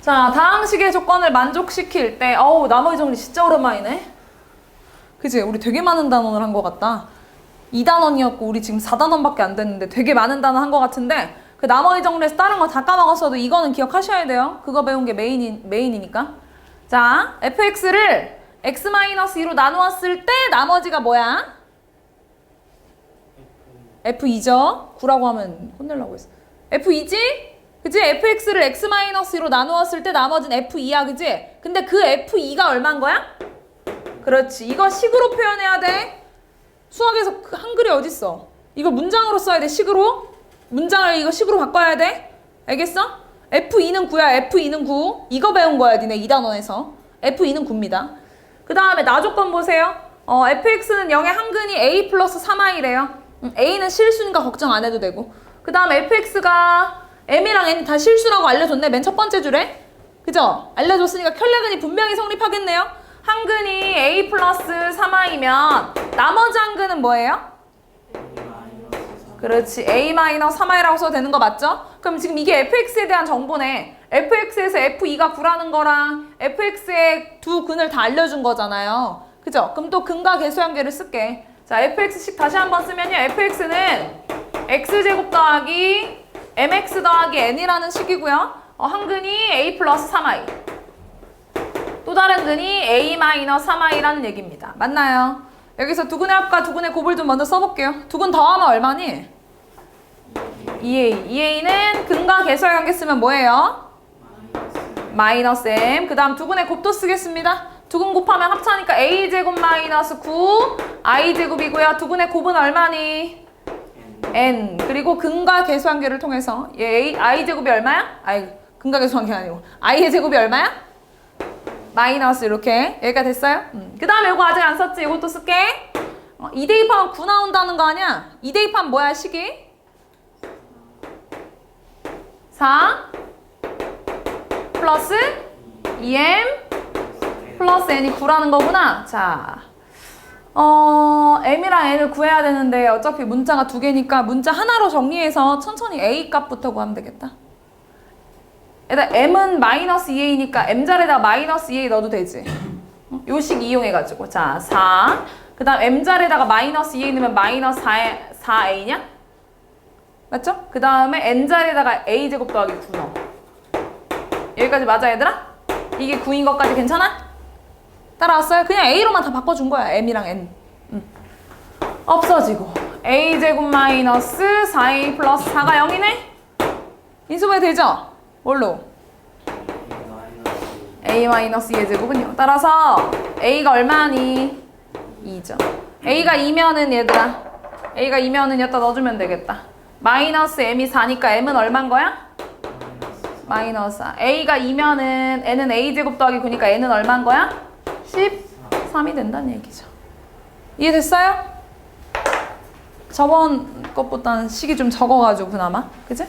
자, 다음 식의 조건을 만족시킬 때, 나머지 정리 진짜 오랜만이네. 그치? 우리 되게 많은 단원을 한 것 같다. 2단원이었고 우리 지금 4단원밖에 안 됐는데 되게 많은 단원 한 것 같은데 그 나머지 정리에서 다른 거 다 까먹었어도 이거는 기억하셔야 돼요. 그거 배운 게 메인이니까. 자, fx를 x-2로 나누었을 때 나머지가 뭐야? f2죠? 9라고 하면 혼내려고 했어. f2지? 그치? fx를 x-2로 나누었을 때 나머지는 f2야, 그치? 근데 그 f2가 얼마인 거야? 그렇지. 이거 식으로 표현해야 돼. 수학에서 그 한글이 어딨어? 이거 문장으로 써야 돼, 식으로. 문장을 이거 식으로 바꿔야 돼. 알겠어? f2는 9야, f2는 9. 이거 배운 거야, 니네 2단원에서. f2는 9입니다. 그 다음에 나 조건 보세요. fx는 0의 한근이 a 플러스 3i래요. a는 실수니까 걱정 안 해도 되고. 그 다음 fx가 m이랑 n이 다 실수라고 알려줬네. 맨 첫 번째 줄에. 그죠? 알려줬으니까 켤레근이 분명히 성립하겠네요. 한근이 a 플러스 3i면 나머지 한근은 뭐예요? 그렇지. a-3i라고 써도 되는 거 맞죠? 그럼 지금 이게 fx에 대한 정보네. fx에서 f2가 9라는 거랑 fx의 두 근을 다 알려준 거잖아요. 그죠? 그럼 또 근과 계수 관계를 쓸게. 자, fx식 다시 한번 쓰면요. fx는 x제곱 더하기 mx 더하기 n이라는 식이고요. 한 근이 a 플러스 3i. 또 다른 근이 a 마이너스 3i라는 얘기입니다. 맞나요? 여기서 두근의 합과 두근의 곱을 좀 먼저 써볼게요. 두근 더하면 얼마니? 2a. 2a는 근과 계수의 관계 쓰면 뭐예요? 마이너스 m. 그 다음 두근의 곱도 쓰겠습니다. 두근 곱하면 합차니까 a제곱 마이너스 9 i제곱이고요. 두근의 곱은 얼마니? n. 그리고 근과 계수 관계를 통해서 얘 i제곱이 얼마야? 근과 계수 관계가 아니고 i의 제곱이 얼마야? 마이너스 이렇게 여기가 됐어요? 그 다음에 이거 아직 안 썼지? 이것도 쓸게. 2 대입하면 9 나온다는 거 아니야? 2 대입하면 뭐야 식이? 4 플러스 2m 플러스 n이 9라는 거구나. 자, m이랑 n을 구해야 되는데 어차피 문자가 두 개니까 문자 하나로 정리해서 천천히 a 값부터 구하면 되겠다. 일단 m은 마이너스 2a니까 m자리에다가 마이너스 2a 넣어도 되지. 요 식 이용해가지고 자 4. 그 다음 m자리에다가 마이너스 2a 넣으면 마이너스 4a냐? 맞죠? 그 다음에 n자리에다가 a제곱 더하기 9 넣어. 여기까지 맞아 얘들아? 이게 9인 것까지 괜찮아? 따라왔어요? 그냥 a로만 다 바꿔준 거야. m이랑 n. 없어지고 a제곱 마이너스 4a 플러스 4가 0이네? 인수분해 되죠? 뭘로? a 마이너스 2의 제곱은요. 따라서 a가 얼마니? 2죠. a가 2면은 얘들아 a가 2면은 여기다 넣어주면 되겠다. 마이너스 m이 4니까 m은 얼마인 거야? 마이너스 4. a가 2면은 n은 a제곱 더하기 9니까 n은 얼마인 거야? 13이 된다는 얘기죠. 이해됐어요? 저번 것보다는 식이 좀 적어가지고 그나마 그치?